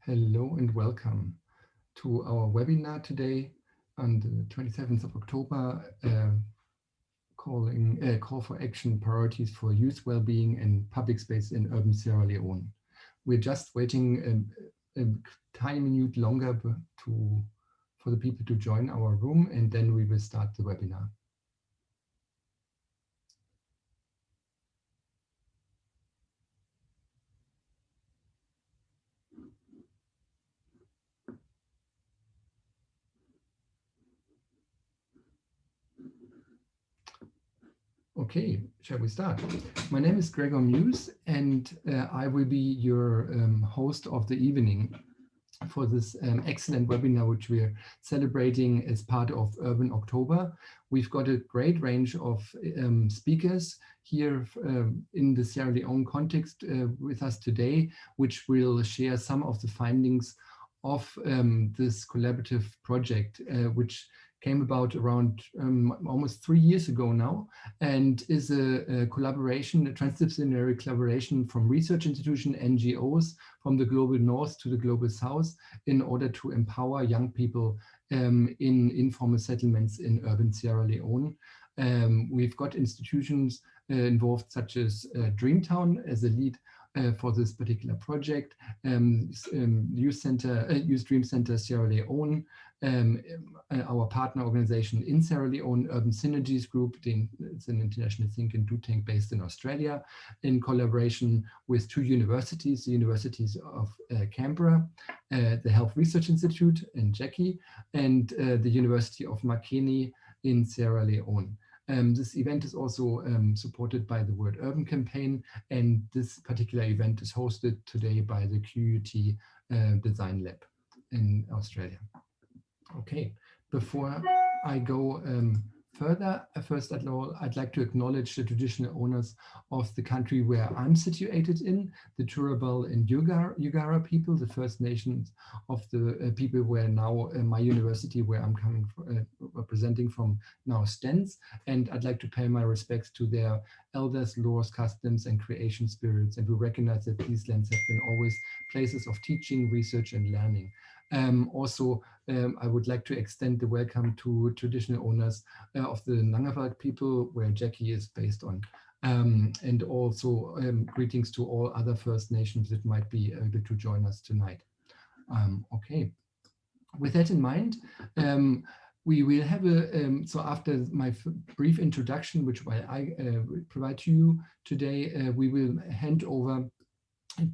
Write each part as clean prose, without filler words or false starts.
Hello and welcome to our webinar today on the 27th of October, Call for Action Priorities for Youth Wellbeing and Public Space in Urban Sierra Leone. We're just waiting a tiny minute longer for the people to join our room, and then we will start the webinar. Okay, shall we start? My name is Gregor Muse, and I will be your host of the evening for this excellent webinar, which we're celebrating as part of Urban October. We've got a great range of speakers here in the Sierra Leone context with us today, which will share some of the findings of this collaborative project, which came about around almost 3 years ago now, and is a collaboration, a transdisciplinary collaboration from research institutions, NGOs, from the global north to the global south, in order to empower young people in informal settlements in urban Sierra Leone. We've got institutions involved, such as Dreamtown as a lead for this particular project, Youth Dream Center Sierra Leone, our partner organization in Sierra Leone, Urban Synergies Group, it's an international think and do tank based in Australia, in collaboration with 2 universities, the Universities of Canberra, the Health Research Institute in Jackie, and the University of Makeni in Sierra Leone. This event is also supported by the Word Urban campaign, and this particular event is hosted today by the QUT Design Lab in Australia. Okay, before I go further, first of all, I'd like to acknowledge the traditional owners of the country where I'm situated in, the Turrbal and Yugara people, the First Nations of the people where now my university, where I'm coming from, representing from, now stands. And I'd like to pay my respects to their elders, laws, customs, and creation spirits. And we recognize that these lands have been always places of teaching, research, and learning. I would like to extend the welcome to traditional owners of the Nangawal people, where Jackie is based on. And also greetings to all other First Nations that might be able to join us tonight. Okay, with that in mind, we will have so after my brief introduction, which I provide to you today, we will hand over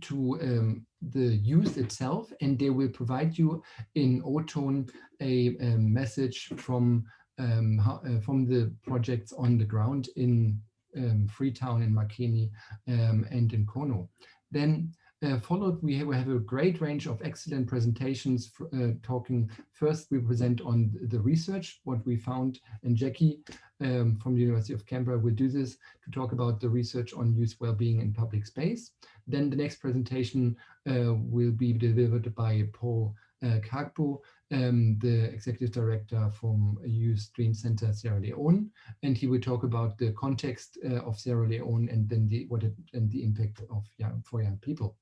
to the youth itself, and they will provide you in O-tone a message from the projects on the ground in Freetown, in Makeni, and in Kono. Then followed, we have a great range of excellent presentations talking. First, we present on the research, what we found, and Jackie from the University of Canberra will do this to talk about the research on youth well-being in public space. Then the next presentation will be delivered by Paul Kagbo, the Executive Director from Youth Dream Center Sierra Leone, and he will talk about the context of Sierra Leone and then the impact of for young people.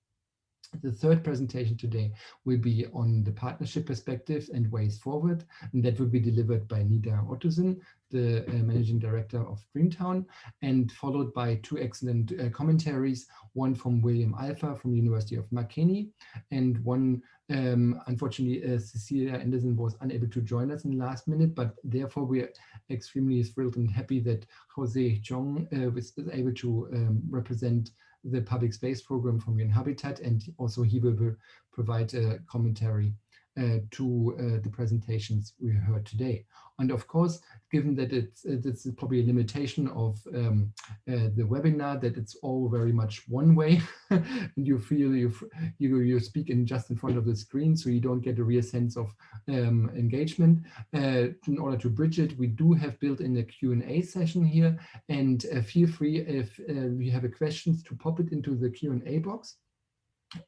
The third presentation today will be on the partnership perspectives and ways forward, and that will be delivered by Nida Ottosen, the Managing Director of Dreamtown, and followed by 2 excellent commentaries, one from William Alpha from the University of Makeni, and one, unfortunately, Cecilia Anderson was unable to join us in the last minute, but therefore we are extremely thrilled and happy that Jose Chong was able to represent the public space program from UNHabitat, and also he will provide a commentary to the presentations we heard today. And of course, given that this is probably a limitation of the webinar, that it's all very much one way, and you feel you speak just in front of the screen, so you don't get a real sense of engagement. In order to bridge it, we do have built in a Q&A session here, and feel free if you have a questions to pop it into the Q&A box.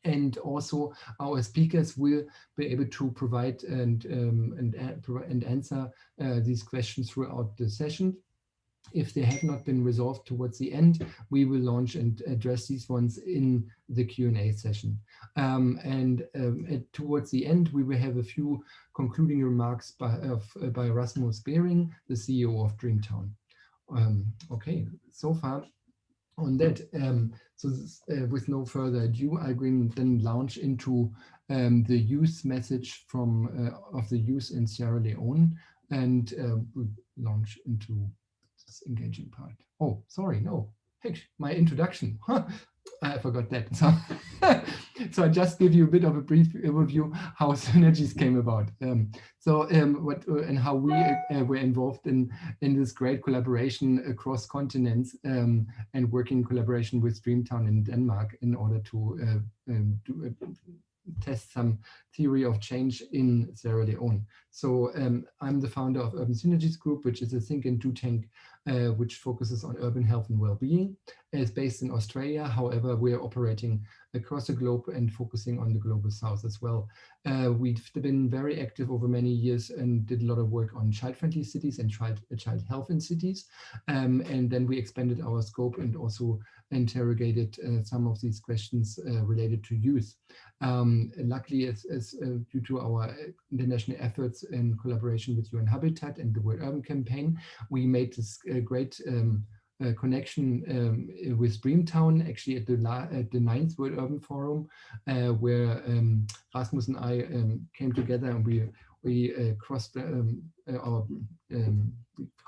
And also our speakers will be able to provide and answer these questions throughout the session. If they have not been resolved towards the end, we will launch and address these ones in the Q&A session. Towards the end, we will have a few concluding remarks by Rasmus Behring, the CEO of Dreamtown. Okay, so far on that. With no further ado, I will then launch into the youth message of the youth in Sierra Leone, and we'll launch into this engaging part. Oh, sorry, no. Hey, my introduction. I forgot that. So I just give you a bit of a brief overview how Synergies came about. How we were involved in this great collaboration across continents, and working in collaboration with Dreamtown in Denmark in order to test some theory of change in Sierra Leone. So I'm the founder of Urban Synergies Group, which is a think and do tank which focuses on urban health and well-being. It's based in Australia. However, we're operating across the globe and focusing on the global south as well. We've been very active over many years and did a lot of work on child-friendly cities and child health in cities. And then we expanded our scope and also interrogated some of these questions related to youth. Luckily, due to our international efforts in collaboration with UN Habitat and the World Urban Campaign, we made this great connection with Dreamtown, actually at the 9th World Urban Forum, where Rasmus and I came together, and we crossed our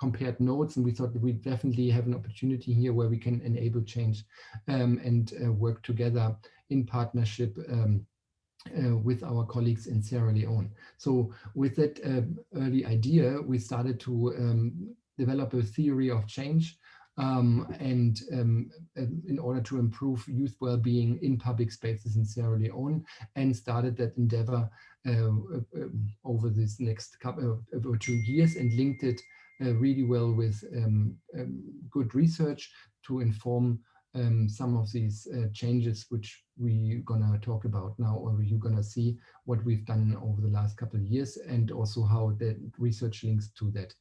compared notes, and we thought that we definitely have an opportunity here where we can enable change and work together in partnership with our colleagues in Sierra Leone. So with that early idea, we started to develop a theory of change in order to improve youth well-being in public spaces in Sierra Leone, and started that endeavor over this next couple of 2 years, and linked it really well with good research to inform some of these changes which we're gonna talk about now, or you're gonna see what we've done over the last couple of years, and also how the research links to that.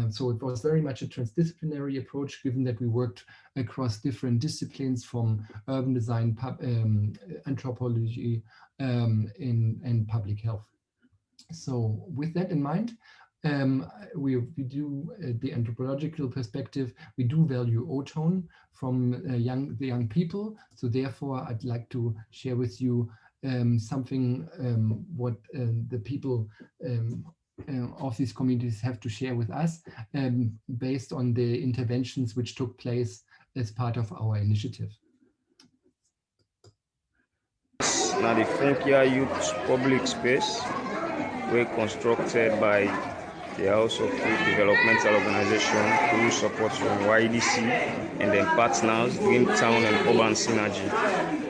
So it was very much a transdisciplinary approach, given that we worked across different disciplines from urban design, anthropology, and public health. So with that in mind, we do the anthropological perspective. We do value O-tone from the young people. So therefore, I'd like to share with you something what the people of these communities have to share with us, based on the interventions which took place as part of our initiative. Now the Frontier Youth public space were constructed by the House of Youth Developmental Organization through support from YDC and then partners, Dreamtown and Urban Synergy.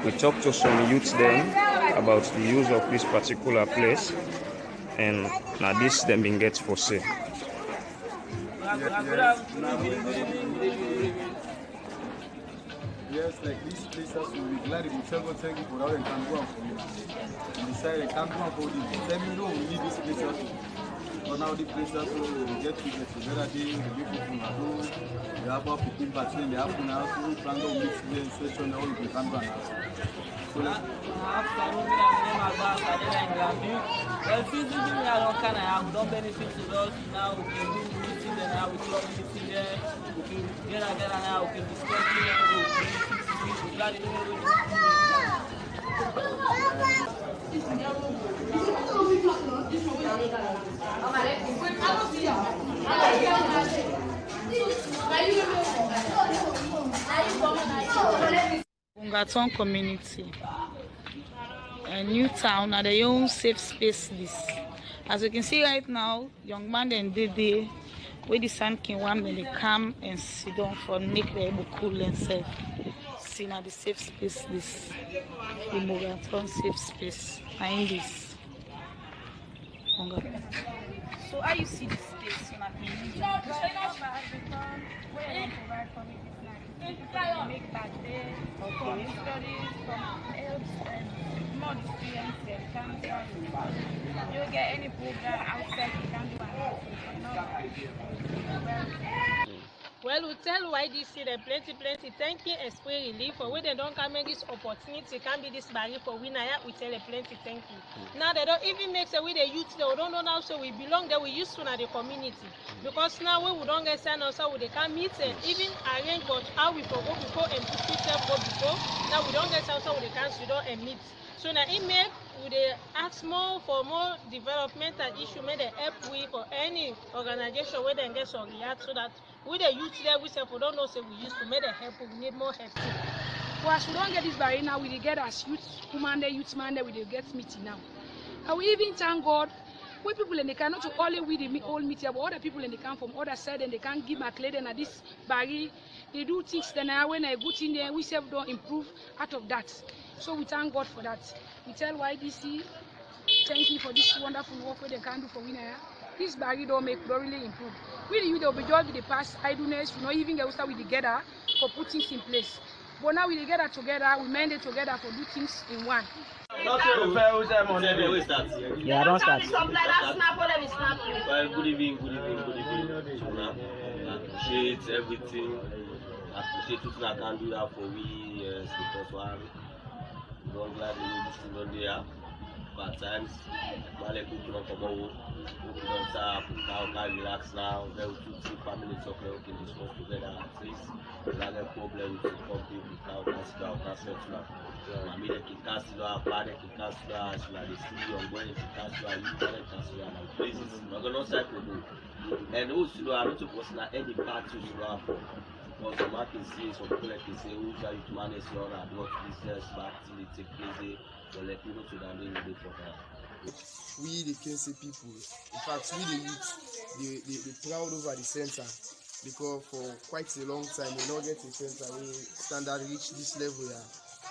We talked to some youths then about the use of this particular place, and now this then being gets for sale. Yes, like these places will be glad if you tell for that and can go and for you. And decide they can't go and for this. Tell me no, we need these places. But now the places we get together, the people from Ado, they have a picking party, they have to now plan to mix the session, all the can go and ask. So let's don't benefit to us now. We can do meeting and now we talk meeting there. We can get together now. We can discuss Ungaton community, a new town, at their own safe space. This, as you can see right now, young man and Dede, where the sun can warm and they come and sit down for make them able cool and safe. See now the safe space. This, the Ungaton safe space. Find this. So how you see the space? You make back there, okay. Studies from health and more experience that can you get any program outside you can do. Well, we tell YDC the plenty thank you and spray relief for when they don't come make this opportunity can be this barrier for winner. We tell a plenty thank you. Now they don't even make say with the youth they don't know now, so we belong there. We used to know the community because now when we don't get signed also they can meet and even arrange but how we for go before and put yourself go before. Now we don't get also with the council don't and meet. So now it make we they ask more for more developmental issue, may they help we for any organization where they get some react so that with the youth there we say we don't know say we used to make the help, we need more help too. Well, as we don't get this barrier now, we get as youth commander, youth man there, we get meeting now. And we even thank God, we people in the camp, not only with the old meeting, but other people in the camp from other side, and they can't give McLeod and this barrier. They do things then when I go in there, we self don't improve out of that. So we thank God for that. We tell YDC, thank you for this wonderful work they can do for winner. This barrier don't really improve. Really, you will be just with the past idleness, you know, even get started with together for put things in place. But now we together, we mandate together for do things in one. Yeah, I don't start. Well, good evening. I appreciate everything. I appreciate what I can do that for me, because one, we don't glad we don't there. But at times, while I cook on come out, we don't start, now can relax now, very 2-3 minutes of we can discuss together at least. We have a problem to come people, I mean, the Castle, Padre, Castle, the city of Wayne, Castle, and places. We're going to start to do. And also, I don't suppose that any part to have. Because some can say, some people can say, who shall you manage your adult business, but till it take place, they'll let people to that they for that. We, the KC people, in fact, we the youth, they proud over the center. Because for quite a long time, we don't get a center, we standard reach this level here.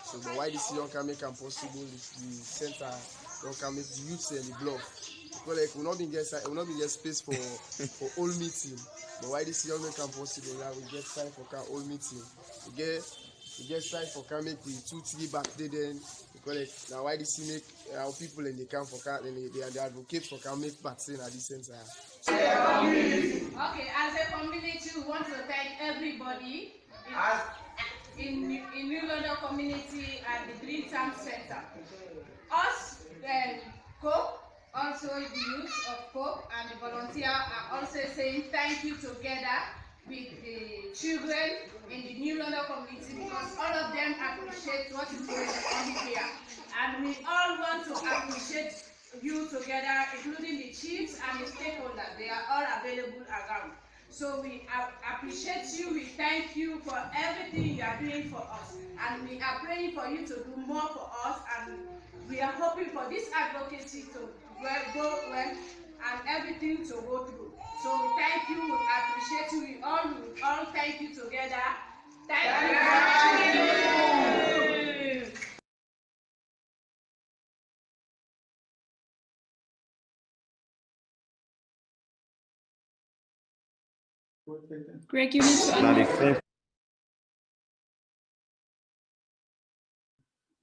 So the YDC don't can make it possible if the center don't can make the youth and the bluff. Because like we not be get space for all meeting. But YDC don't make it possible now. We get time for all meeting. We get time for can make we 2-3 back then. Because like now YDC make our people in the camp for can and they advocate for can make back at this center. Okay, as a community, we want to thank everybody in New London community and the Dreamtown Center. Us, the COPE, also the youth of COPE and the volunteer are also saying thank you together with the children in the New London community because all of them appreciate what is going on here. And we all want to appreciate you together, including the chiefs and the stakeholders. They are all available around. So we appreciate you, we thank you for everything you are doing for us. And we are praying for you to do more for us, and we are hoping for this advocacy to go well and everything to go through. So we thank you, we appreciate you, we all thank you together. Thank you. Greg, you need to unmute.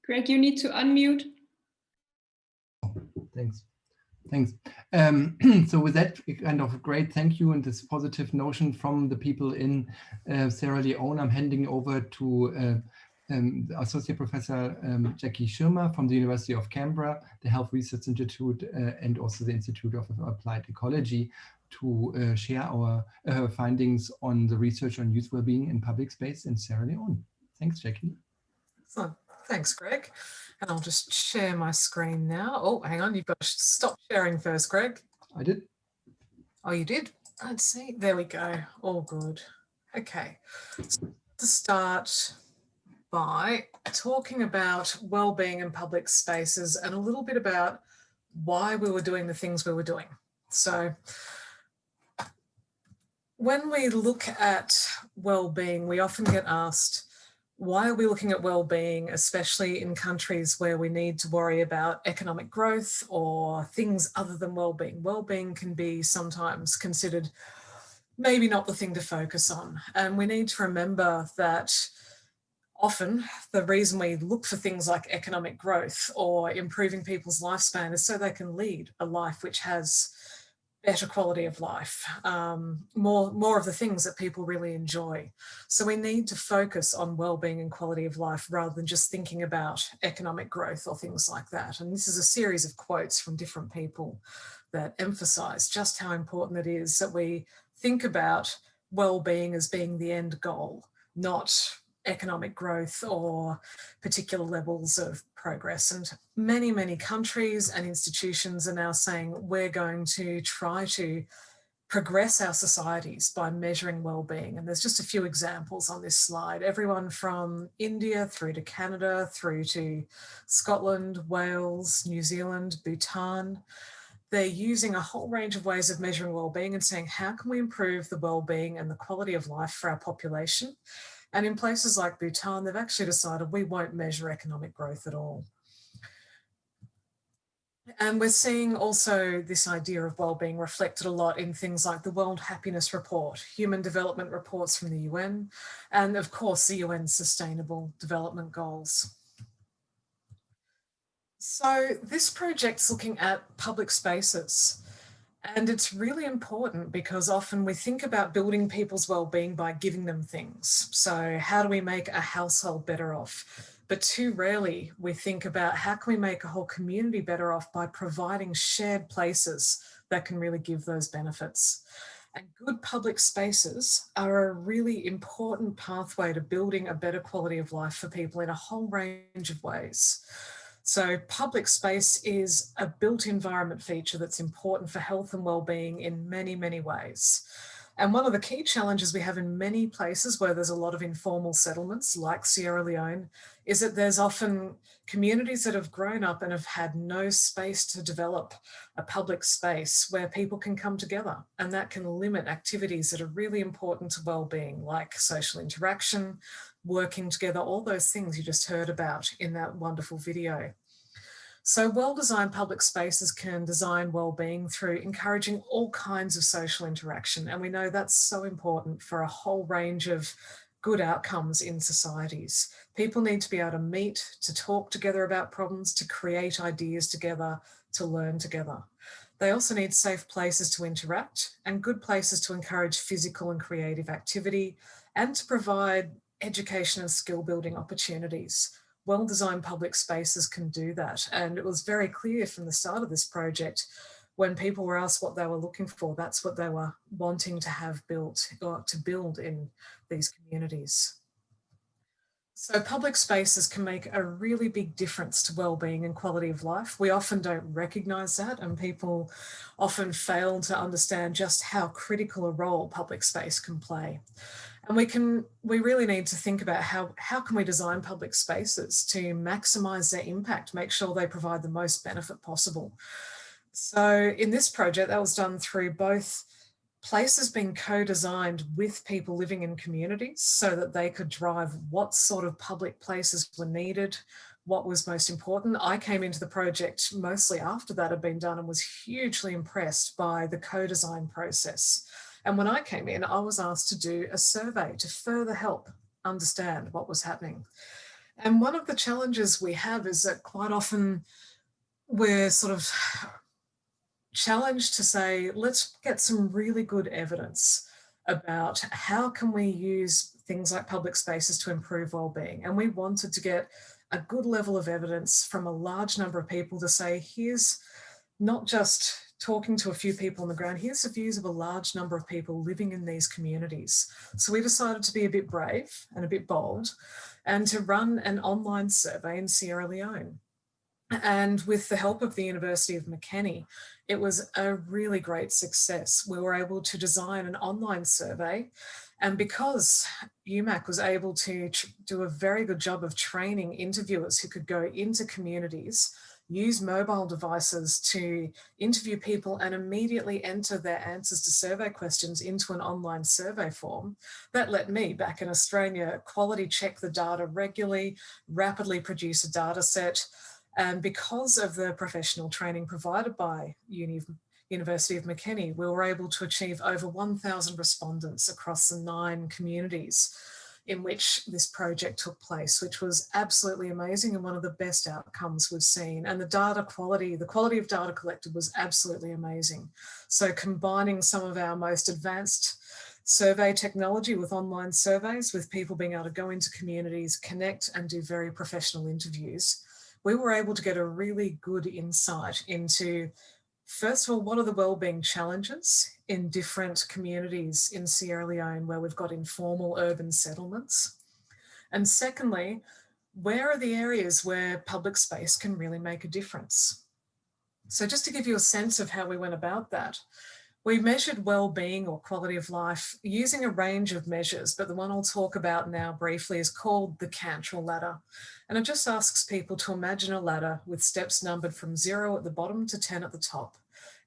Greg, you need to unmute. Thanks. So with that kind of great thank you and this positive notion from the people in Sierra Leone, I'm handing over to Associate Professor Jackie Schumer from the University of Canberra, the Health Research Institute, and also the Institute of Applied Ecology, to share our findings on the research on youth well-being in public space in Sierra Leone. Thanks, Jackie. Excellent. Thanks, Greg. And I'll just share my screen now. Oh, hang on, you've got to stop sharing first, Greg. I did. Oh, you did? Let's see. There we go. All good. Okay. So to start by talking about well-being in public spaces and a little bit about why we were doing the things we were doing. So when we look at well-being, we often get asked, why are we looking at well-being, especially in countries where we need to worry about economic growth or things other than well-being? Well-being can be sometimes considered maybe not the thing to focus on. And we need to remember that often the reason we look for things like economic growth or improving people's lifespan is so they can lead a life which has better quality of life, more of the things that people really enjoy. So we need to focus on well-being and quality of life rather than just thinking about economic growth or things like that. And this is a series of quotes from different people that emphasize just how important it is that we think about well-being as being the end goal, not economic growth or particular levels of progress. And many, many countries and institutions are now saying we're going to try to progress our societies by measuring well-being. And there's just a few examples on this slide. Everyone from India through to Canada, through to Scotland, Wales, New Zealand, Bhutan. They're using a whole range of ways of measuring well-being and saying, how can we improve the well-being and the quality of life for our population? And in places like Bhutan, they've actually decided we won't measure economic growth at all. And we're seeing also this idea of well-being reflected a lot in things like the World Happiness Report, Human Development Reports from the UN, and of course the UN's Sustainable Development Goals. So this project's looking at public spaces. And it's really important because often we think about building people's well-being by giving them things. So how do we make a household better off? But too rarely we think about how can we make a whole community better off by providing shared places that can really give those benefits. And good public spaces are a really important pathway to building a better quality of life for people in a whole range of ways. So public space is a built environment feature that's important for health and well-being in many, many ways. And one of the key challenges we have in many places where there's a lot of informal settlements like Sierra Leone is that there's often communities that have grown up and have had no space to develop a public space where people can come together, and that can limit activities that are really important to well-being like social interaction, working together, all those things you just heard about in that wonderful video. So well-designed public spaces can design well-being through encouraging all kinds of social interaction. And we know that's so important for a whole range of good outcomes in societies. People need to be able to meet, to talk together about problems, to create ideas together, to learn together. They also need safe places to interact and good places to encourage physical and creative activity and to provide education and skill building opportunities. Well-designed public spaces can do that. And it was very clear from the start of this project, when people were asked what they were looking for, that's what they were wanting to have built or to build in these communities. So public spaces can make a really big difference to well-being and quality of life. We often don't recognise that, and people often fail to understand just how critical a role public space can play. And we really need to think about how can we design public spaces to maximise their impact, make sure they provide the most benefit possible. So in this project, that was done through both places being co-designed with people living in communities so that they could drive what sort of public places were needed, what was most important. I came into the project mostly after that had been done and was hugely impressed by the co-design process. And when I came in, I was asked to do a survey to further help understand what was happening. And one of the challenges we have is that quite often we're sort of challenged to say, let's get some really good evidence about how can we use things like public spaces to improve well-being. And we wanted to get a good level of evidence from a large number of people to say, here's not just talking to a few people on the ground, here's the views of a large number of people living in these communities. So we decided to be a bit brave and a bit bold and to run an online survey in Sierra Leone. And with the help of the University of Makeni, it was a really great success. We were able to design an online survey, and because UNIMAK was able to do a very good job of training interviewers who could go into communities, use mobile devices to interview people and immediately enter their answers to survey questions into an online survey form, that let me, back in Australia, quality check the data regularly, rapidly produce a data set. And because of the professional training provided by University of Makeni, we were able to achieve over 1,000 respondents across the 9 communities. in which this project took place, which was absolutely amazing and one of the best outcomes we've seen. And the data quality, the quality of data collected was absolutely amazing. So combining some of our most advanced survey technology with online surveys, with people being able to go into communities, connect and do very professional interviews, we were able to get a really good insight into, first of all, what are the wellbeing challenges in different communities in Sierra Leone where we've got informal urban settlements? And secondly, where are the areas where public space can really make a difference? So just to give you a sense of how we went about that, we measured well-being or quality of life using a range of measures, but the one I'll talk about now briefly is called the Cantrell ladder. And it just asks people to imagine a ladder with steps numbered from 0 at the bottom to 10 at the top.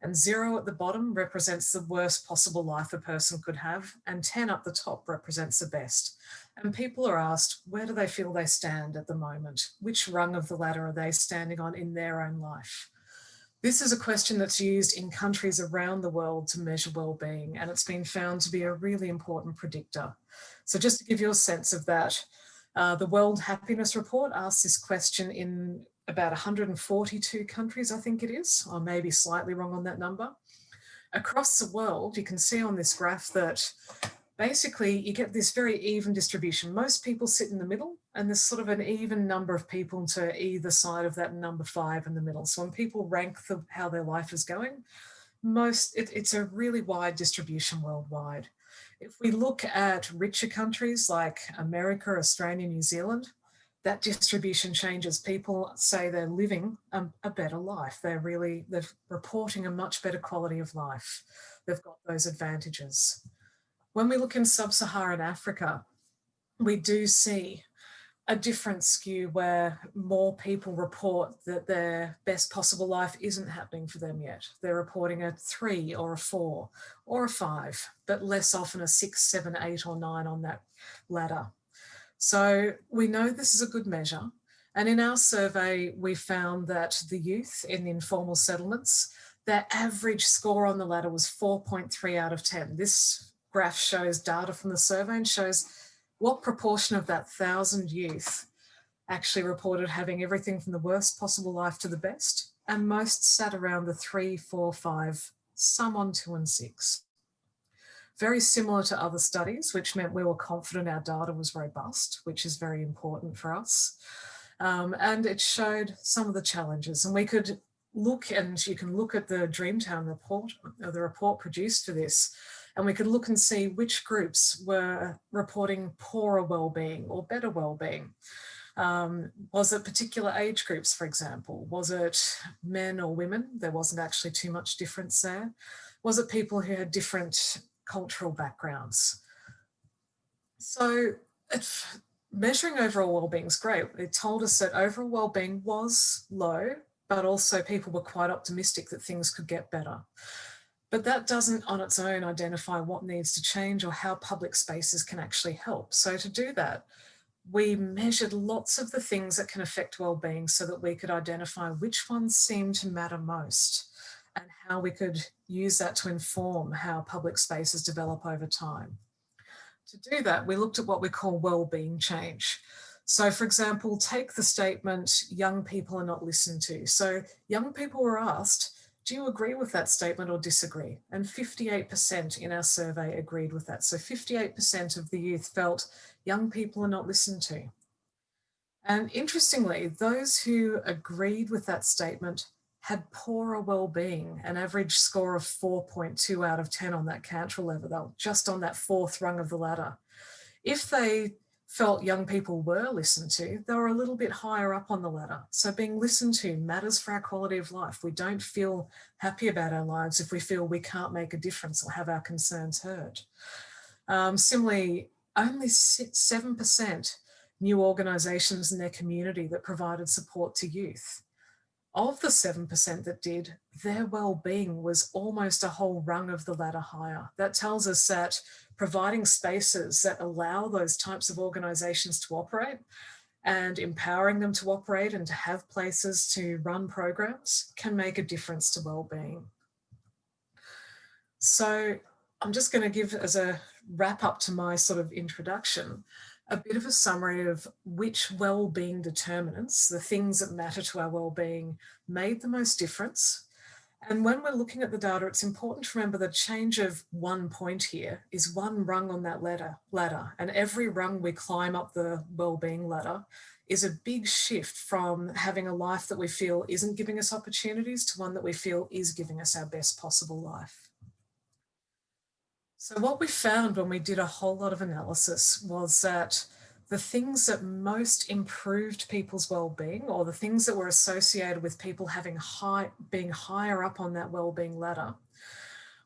And 0 at the bottom represents the worst possible life a person could have, and 10 up the top represents the best. And people are asked, where do they feel they stand at the moment? Which rung of the ladder are they standing on in their own life? This is a question that's used in countries around the world to measure well-being, and it's been found to be a really important predictor. So just to give you a sense of that, the World Happiness Report asks this question in about 142 countries, I think it is. I may be slightly wrong on that number. Across the world, you can see on this graph that basically you get this very even distribution. Most people sit in the middle, and there's sort of an even number of people to either side of that number 5 in the middle. So when people rank how their life is going, it's a really wide distribution worldwide. If we look at richer countries like America, Australia, New Zealand, that distribution changes. People say they're living a better life. They're reporting a much better quality of life. They've got those advantages. When we look in sub-Saharan Africa, we do see a different skew where more people report that their best possible life isn't happening for them yet. They're reporting a 3 or a 4 or a 5, but less often a 6, 7, 8 or 9 on that ladder. So we know this is a good measure. And in our survey, we found that the youth in the informal settlements, their average score on the ladder was 4.3 out of 10. This graph shows data from the survey and shows what proportion of that 1,000 youth actually reported having everything from the worst possible life to the best, and most sat around the 3, 4, 5, some on 2 and 6. Very similar to other studies, which meant we were confident our data was robust, which is very important for us. And it showed some of the challenges, and we could look, and you can look at the Dreamtown report, the report produced for this, and we could look and see which groups were reporting poorer wellbeing or better wellbeing. Was it particular age groups, for example? Was it men or women? There wasn't actually too much difference there. Was it people who had different cultural backgrounds? So measuring overall wellbeing is great. It told us that overall wellbeing was low, but also people were quite optimistic that things could get better. But that doesn't on its own identify what needs to change or how public spaces can actually help. So to do that, we measured lots of the things that can affect wellbeing so that we could identify which ones seem to matter most and how we could use that to inform how public spaces develop over time. To do that, we looked at what we call wellbeing change. So for example, take the statement, young people are not listened to. So young people were asked, do you agree with that statement or disagree? And 58% in our survey agreed with that. So 58% of the youth felt young people are not listened to. And interestingly, those who agreed with that statement had poorer well-being, an average score of 4.2 out of 10 on that Cantrell level, just on that 4th rung of the ladder. If they felt young people were listened to, they were a little bit higher up on the ladder. So being listened to matters for our quality of life. We don't feel happy about our lives if we feel we can't make a difference or have our concerns heard. Similarly, only 7% knew organisations in their community that provided support to youth. Of the 7% that did, their well-being was almost a whole rung of the ladder higher. That tells us that providing spaces that allow those types of organisations to operate and empowering them to operate and to have places to run programs can make a difference to well-being. So I'm just going to give as a wrap up to my sort of introduction a bit of a summary of which well-being determinants, the things that matter to our well-being, made the most difference. And when we're looking at the data, it's important to remember the change of 1 point here is one rung on that ladder. And every rung we climb up the well-being ladder is a big shift from having a life that we feel isn't giving us opportunities to one that we feel is giving us our best possible life. So what we found when we did a whole lot of analysis was that the things that most improved people's well-being, or the things that were associated with people being higher up on that well-being ladder,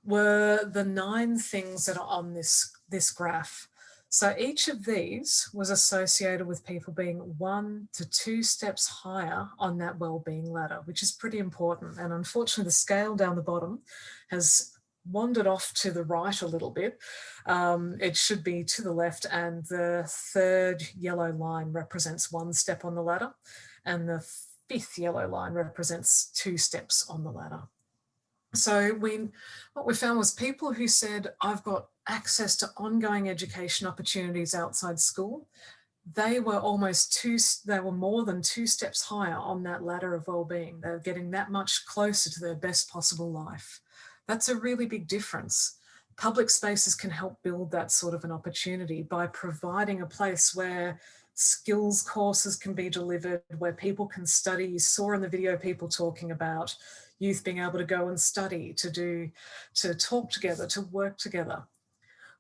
were the 9 things that are on this graph. So each of these was associated with people being 1 to 2 steps higher on that well-being ladder, which is pretty important. And unfortunately, the scale down the bottom has wandered off to the right a little bit. It should be to the left, and the 3rd yellow line represents 1 step on the ladder, and the 5th yellow line represents 2 steps on the ladder. So what we found was people who said, I've got access to ongoing education opportunities outside school, they were more than 2 steps higher on that ladder of well-being. They're getting that much closer to their best possible life. That's a really big difference. Public spaces can help build that sort of an opportunity by providing a place where skills courses can be delivered, where people can study. You saw in the video people talking about youth being able to go and study, to talk together, to work together.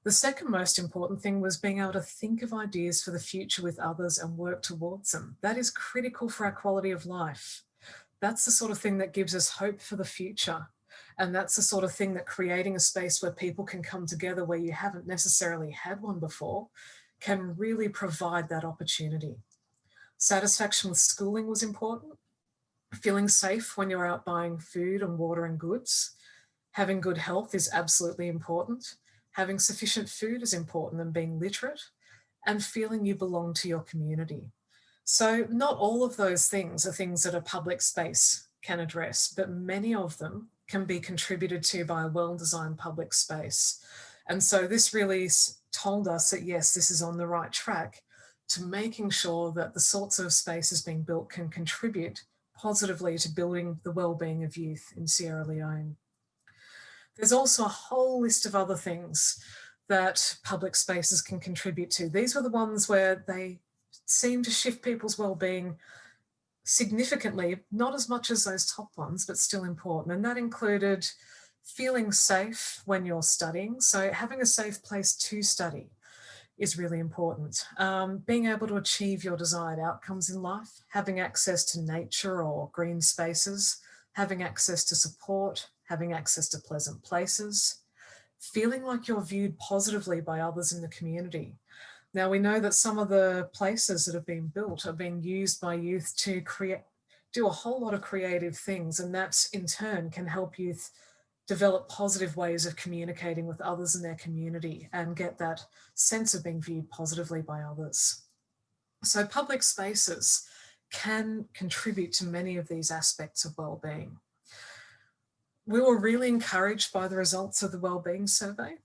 The second most important thing was being able to think of ideas for the future with others and work towards them. That is critical for our quality of life. That's the sort of thing that gives us hope for the future. And that's the sort of thing that creating a space where people can come together where you haven't necessarily had one before can really provide that opportunity. Satisfaction with schooling was important. Feeling safe when you're out buying food and water and goods. Having good health is absolutely important. Having sufficient food is important, and being literate, and feeling you belong to your community. So not all of those things are things that a public space can address, but many of them can be contributed to by a well-designed public space. And so this really told us that, yes, this is on the right track to making sure that the sorts of spaces being built can contribute positively to building the well-being of youth in Sierra Leone. There's also a whole list of other things that public spaces can contribute to. These were the ones where they seem to shift people's well-being significantly, not as much as those top ones, but still important. And that included feeling safe when you're studying. So having a safe place to study is really important. Being able to achieve your desired outcomes in life, having access to nature or green spaces, having access to support, having access to pleasant places, feeling like you're viewed positively by others in the community. Now, we know that some of the places that have been built are being used by youth to do a whole lot of creative things, and that in turn can help youth develop positive ways of communicating with others in their community and get that sense of being viewed positively by others. So public spaces can contribute to many of these aspects of well-being. We were really encouraged by the results of the wellbeing survey.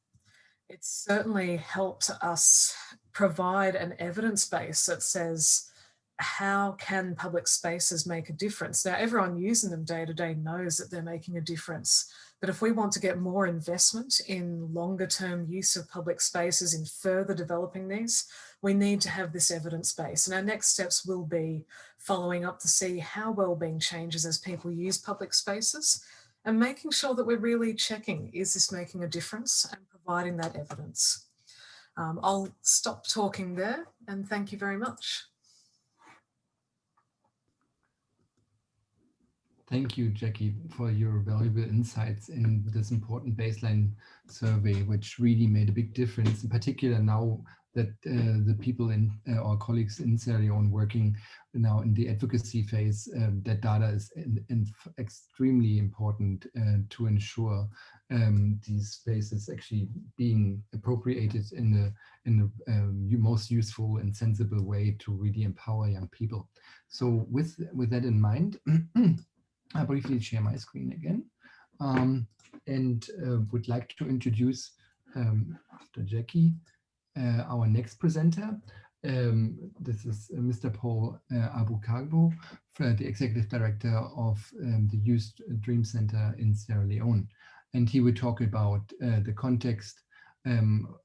It certainly helped us provide an evidence base that says, how can public spaces make a difference? Now, everyone using them day to day knows that they're making a difference. But if we want to get more investment in longer term use of public spaces, in further developing these, we need to have this evidence base. And our next steps will be following up to see how wellbeing changes as people use public spaces, and making sure that we're really checking, is this making a difference, and providing that evidence. I'll stop talking there, and thank you very much. Thank you, Jackie, for your valuable insights in this important baseline survey, which really made a big difference, in particular now that the people in our colleagues in Sierra Leone working now in the advocacy phase, that data is extremely important to ensure these spaces actually being appropriated in the most useful and sensible way to really empower young people. So with that in mind, I'll briefly share my screen again, and would like to introduce, after Jackie, our next presenter, This is Mr. Paul Abukagbo, the Executive Director of the Youth Dream Center in Sierra Leone. And he will talk about the context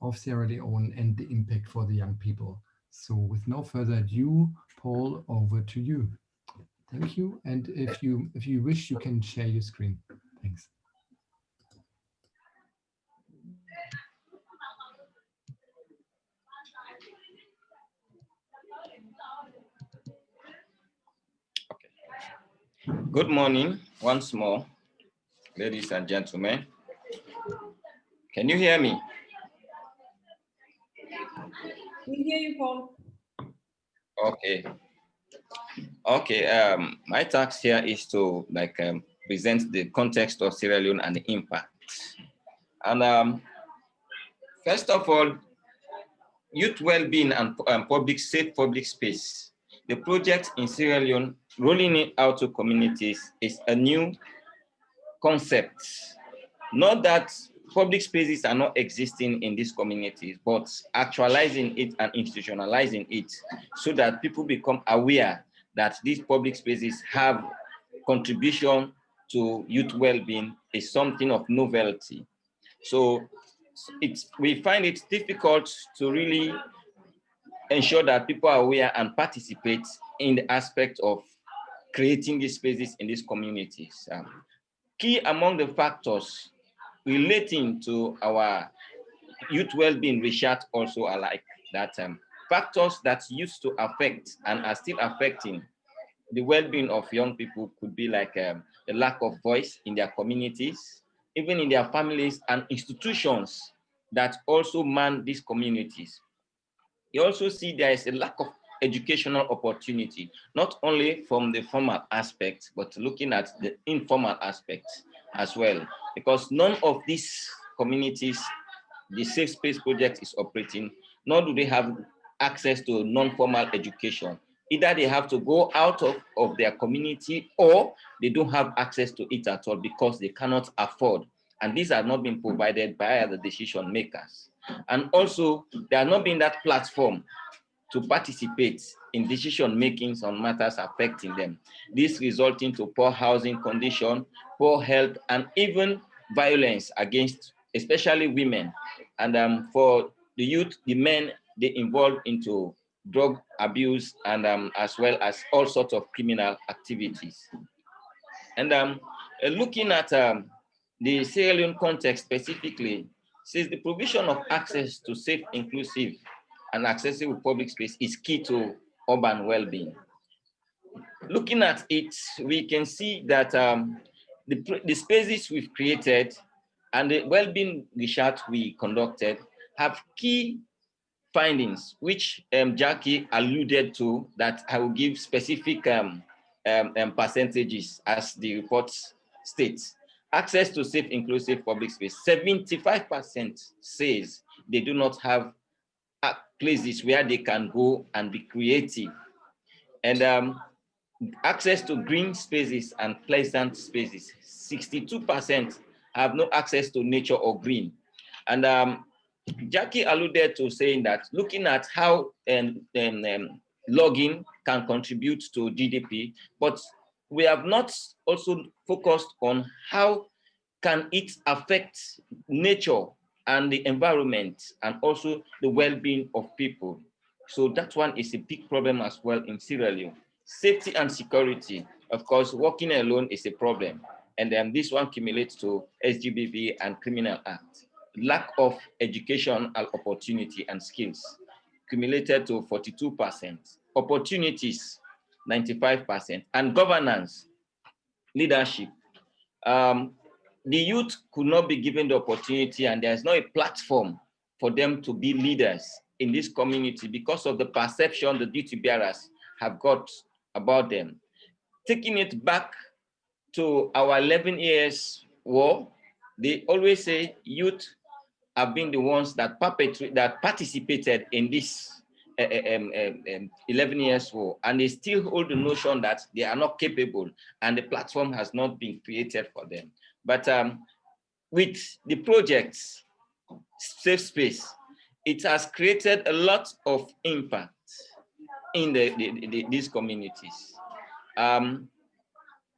of Sierra Leone and the impact for the young people. So with no further ado, Paul, over to you. Thank you. And if you wish, you can share your screen. Thanks. Good morning once more, ladies and gentlemen. Can you hear me? We hear you, Paul. Okay. My task here is to present the context of Sierra Leone and the impact. And first of all, youth well-being and safe public space. The project in Sierra Leone, rolling it out to communities, is a new concept. Not that public spaces are not existing in these communities, but actualizing it and institutionalizing it so that people become aware that these public spaces have contribution to youth well-being is something of novelty. So we find it difficult to really ensure that people are aware and participate in the aspect of creating these spaces in these communities. Key among the factors relating to our youth well-being research also are like that factors that used to affect and are still affecting the well-being of young people could be like the lack of voice in their communities, even in their families and institutions that also man these communities. You also see there is a lack of educational opportunity, not only from the formal aspect, but looking at the informal aspect as well, because none of these communities the Safe Space Project is operating, nor do they have access to non-formal education. Either they have to go out of their community or they don't have access to it at all because they cannot afford. And these are not being provided by the decision makers. And also, there are not being that platform to participate in decision makings on matters affecting them. This resulting to poor housing condition, poor health, and even violence against especially women. And for the youth, the men, they involved into drug abuse and as well as all sorts of criminal activities. And looking at the Sierra Leone context specifically, says the provision of access to safe, inclusive, and accessible public space is key to urban well-being. Looking at it, we can see that the spaces we've created and the well-being research we conducted have key findings, which Jackie alluded to, that I will give specific percentages as the report states. Access to safe, inclusive public space, 75% says they do not have places where they can go and be creative. And access to green spaces and pleasant spaces, 62% have no access to nature or green. And Jackie alluded to saying that looking at how logging can contribute to GDP, but we have not also focused on how can it affect nature and the environment and also the well-being of people. So that one is a big problem as well in Sierra Leone. Safety and security, of course, working alone is a problem. And then this one accumulates to SGBV and Criminal Act. Lack of educational opportunity and skills, accumulated to 42%. Opportunities, 95%. And governance, leadership. The youth could not be given the opportunity, and there's not a platform for them to be leaders in this community because of the perception the duty bearers have got about them. Taking it back to our 11 years war, they always say youth have been the ones that participated in this 11 years war, and they still hold the notion that they are not capable and the platform has not been created for them. But with the projects, Safe Space, it has created a lot of impact. in these communities.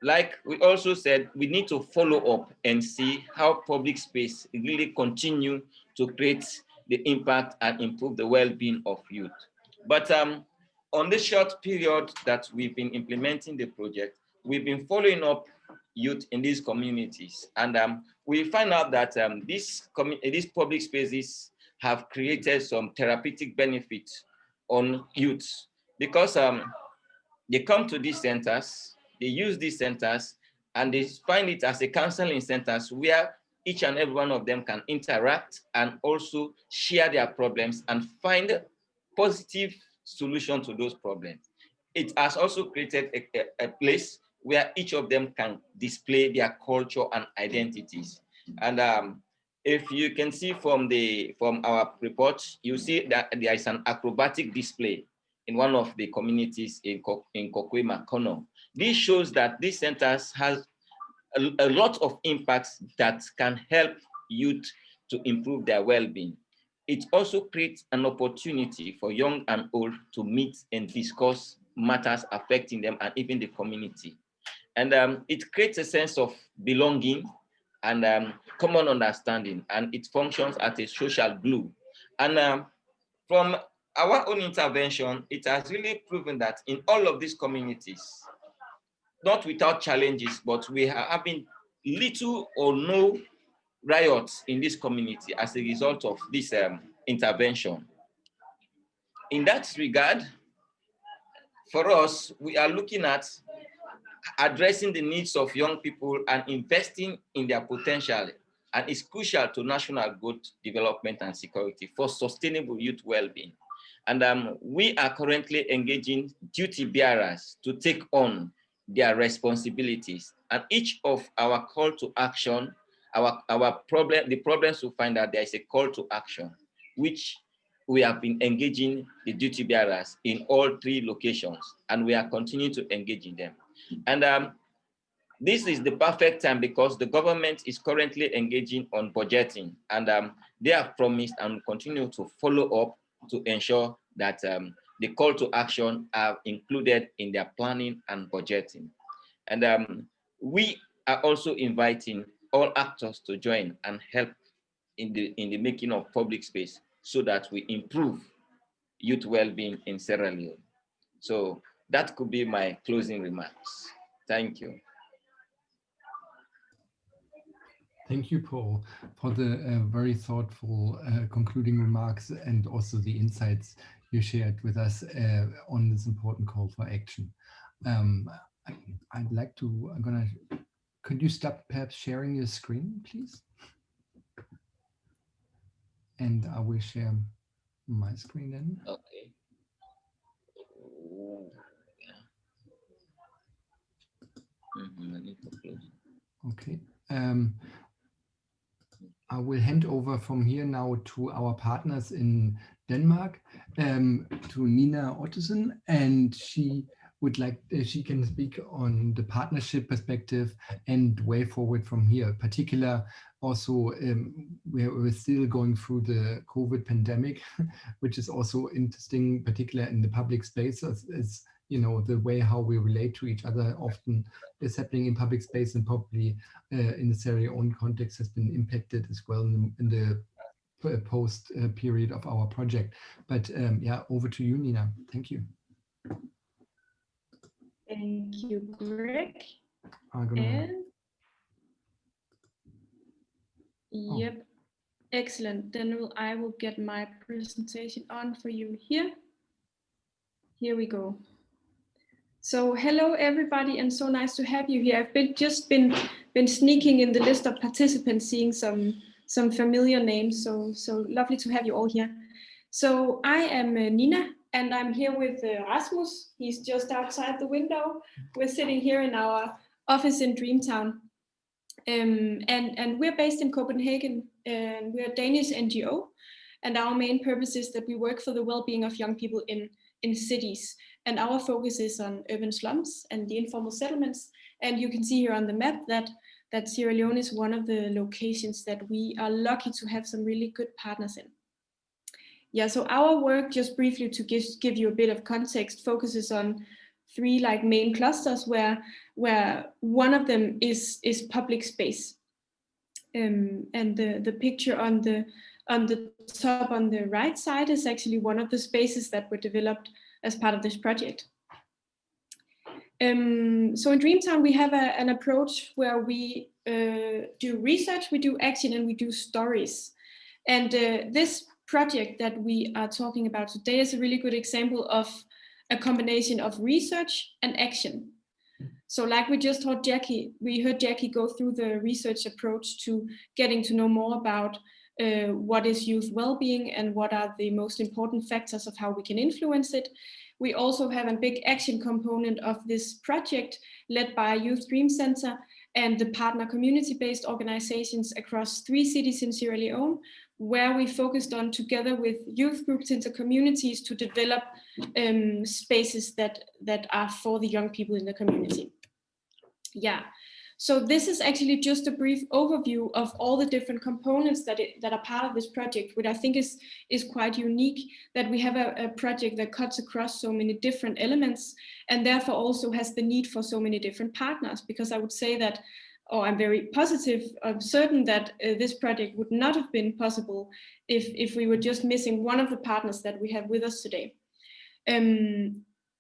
Like we also said, we need to follow up and see how public space really continue to create the impact and improve the well-being of youth. But on this short period that we've been implementing the project, we've been following up youth in these communities. And we find out that these public spaces have created some therapeutic benefits on youth because they come to these centers, they use these centers, and they find it as a counseling centers where each and every one of them can interact and also share their problems and find positive solution to those problems. It has also created a place where each of them can display their culture and identities. And if you can see from our report, you see that there is an acrobatic display in one of the communities in Makeni. This shows that these centers has a lot of impacts that can help youth to improve their well-being. It also creates an opportunity for young and old to meet and discuss matters affecting them and even the community. And it creates a sense of belonging and common understanding, and it functions as a social glue. And from our own intervention, it has really proven that in all of these communities, not without challenges, but we are having little or no riots in this community as a result of this intervention. In that regard, for us, we are looking at addressing the needs of young people and investing in their potential, and it's crucial to national growth, development, and security for sustainable youth well-being. And we are currently engaging duty bearers to take on their responsibilities. And each of our call to action, the problems we find out there is a call to action, which we have been engaging the duty bearers in all 3 locations, and we are continuing to engage in them. And this is the perfect time because the government is currently engaging on budgeting, and they have promised and continue to follow up to ensure that the call to action are included in their planning and budgeting. And we are also inviting all actors to join and help in the making of public space so that we improve youth well-being in Sierra Leone. So that could be my closing remarks. Thank you. Thank you, Paul, for the very thoughtful concluding remarks and also the insights you shared with us on this important call for action. I'd like to, could you stop perhaps sharing your screen, please? And I will share my screen then. Okay. Okay. I will hand over from here now to our partners in Denmark, to Nina Ottesen, and she would like, she can speak on the partnership perspective and way forward from here. Particular also, we're still going through the COVID pandemic, which is also interesting, particularly in the public space, as you know, the way how we relate to each other often is happening in public space, and probably in the Sierra Leone context has been impacted as well in the post period of our project. But yeah, over to you, Nina. Thank you. Thank you, Greg. Yep, excellent. Then I will get my presentation on for you here. Here we go. So hello everybody, and so nice to have you here. I've just been sneaking in the list of participants, seeing some familiar names. So lovely to have you all here. So I am Nina, and I'm here with Rasmus. He's just outside the window. We're sitting here in our office in Dreamtown, and we're based in Copenhagen, and we're a Danish NGO. And our main purpose is that we work for the well-being of young people in cities. And our focus is on urban slums and the informal settlements. And you can see here on the map that Sierra Leone is one of the locations that we are lucky to have some really good partners in. Yeah, so our work, just briefly to give you a bit of context, focuses on 3 like main clusters where one of them is public space. And the picture on the top on the right side is actually one of the spaces that were developed as part of this project. So in Dreamtown, we have an approach where we do research, we do action, and we do stories. And this project that we are talking about today is a really good example of a combination of research and action. So like we just heard Jackie go through the research approach to getting to know more about what is youth well-being and what are the most important factors of how we can influence it. We also have a big action component of this project led by Youth Dream Center and the partner community-based organizations across 3 cities in Sierra Leone, where we focused on, together with youth groups into communities, to develop spaces that are for the young people in the community. Yeah, so this is actually just a brief overview of all the different components that are part of this project, which I think is quite unique, that we have a project that cuts across so many different elements and therefore also has the need for so many different partners. Because I would say that, I'm very positive, I'm certain that this project would not have been possible if we were just missing one of the partners that we have with us today.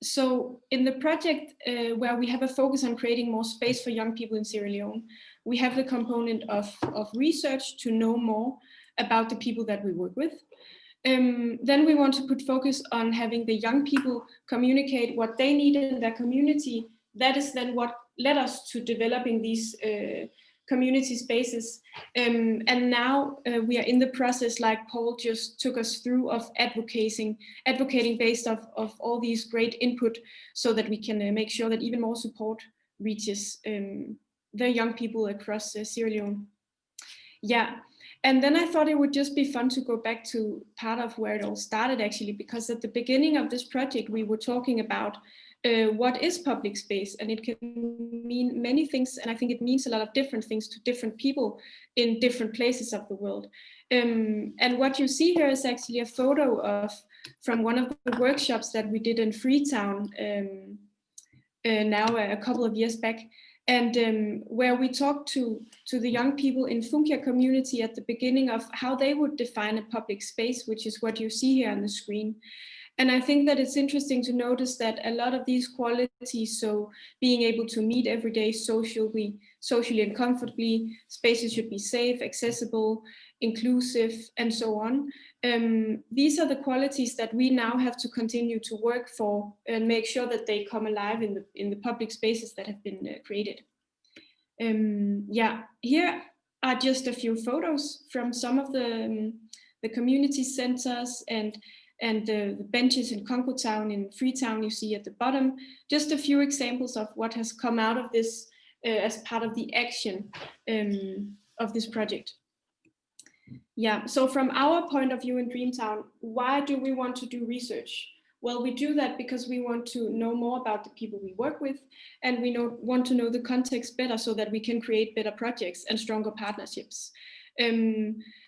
So in the project where we have a focus on creating more space for young people in Sierra Leone, we have the component of research to know more about the people that we work with. Then we want to put focus on having the young people communicate what they need in their community. That is then what led us to developing these community spaces. And now we are in the process, like Paul just took us through, of advocating based of all these great input, so that we can make sure that even more support reaches the young people across Sierra Leone. Yeah, and then I thought it would just be fun to go back to part of where it all started, actually, because at the beginning of this project, we were talking about what is public space, and it can mean many things, and I think it means a lot of different things to different people in different places of the world. And what you see here is actually a photo from one of the workshops that we did in Freetown now a couple of years back, and where we talked to the young people in Funkia community at the beginning of how they would define a public space, which is what you see here on the screen. And I think that it's interesting to notice that a lot of these qualities, so being able to meet every day socially and comfortably, spaces should be safe, accessible, inclusive, and so on. These are the qualities that we now have to continue to work for and make sure that they come alive in the public spaces that have been created. Yeah, here are just a few photos from some of the community centers and the benches in Congo Town, in Freetown, you see at the bottom. Just a few examples of what has come out of this as part of the action of this project. Yeah, so from our point of view in Dreamtown, why do we want to do research? Well, we do that because we want to know more about the people we work with, and we want to know the context better so that we can create better projects and stronger partnerships.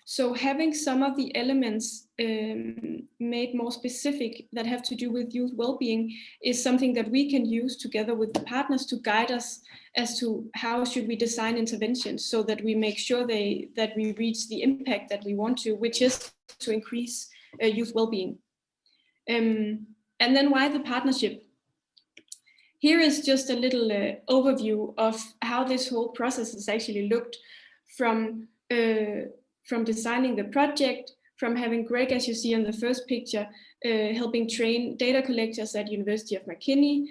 So having some of the elements made more specific that have to do with youth well-being is something that we can use together with the partners to guide us as to how should we design interventions so that we make sure that we reach the impact that we want to, which is to increase youth well-being. And then why the partnership? Here is just a little overview of how this whole process has actually looked from designing the project, from having Greg, as you see on the first picture, helping train data collectors at University of Makeni.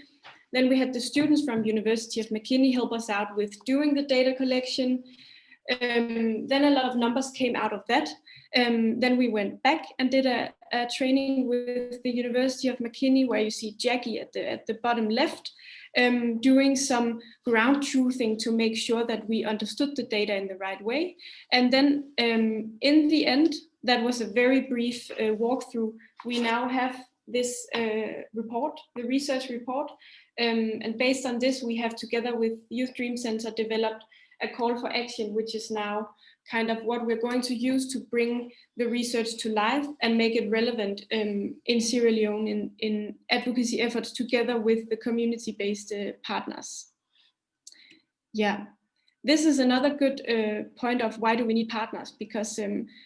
Then we had the students from University of Makeni help us out with doing the data collection. Then a lot of numbers came out of that. Then we went back and did a training with the University of Makeni, where you see Jackie at the bottom left, doing some ground truthing to make sure that we understood the data in the right way. And then in the end, that was a very brief walkthrough. We now have this report, the research report. And based on this, we have, together with Youth Dream Center, developed a call for action, which is now kind of what we're going to use to bring the research to life and make it relevant in Sierra Leone in advocacy efforts together with the community-based partners. Yeah, this is another good point of why do we need partners, because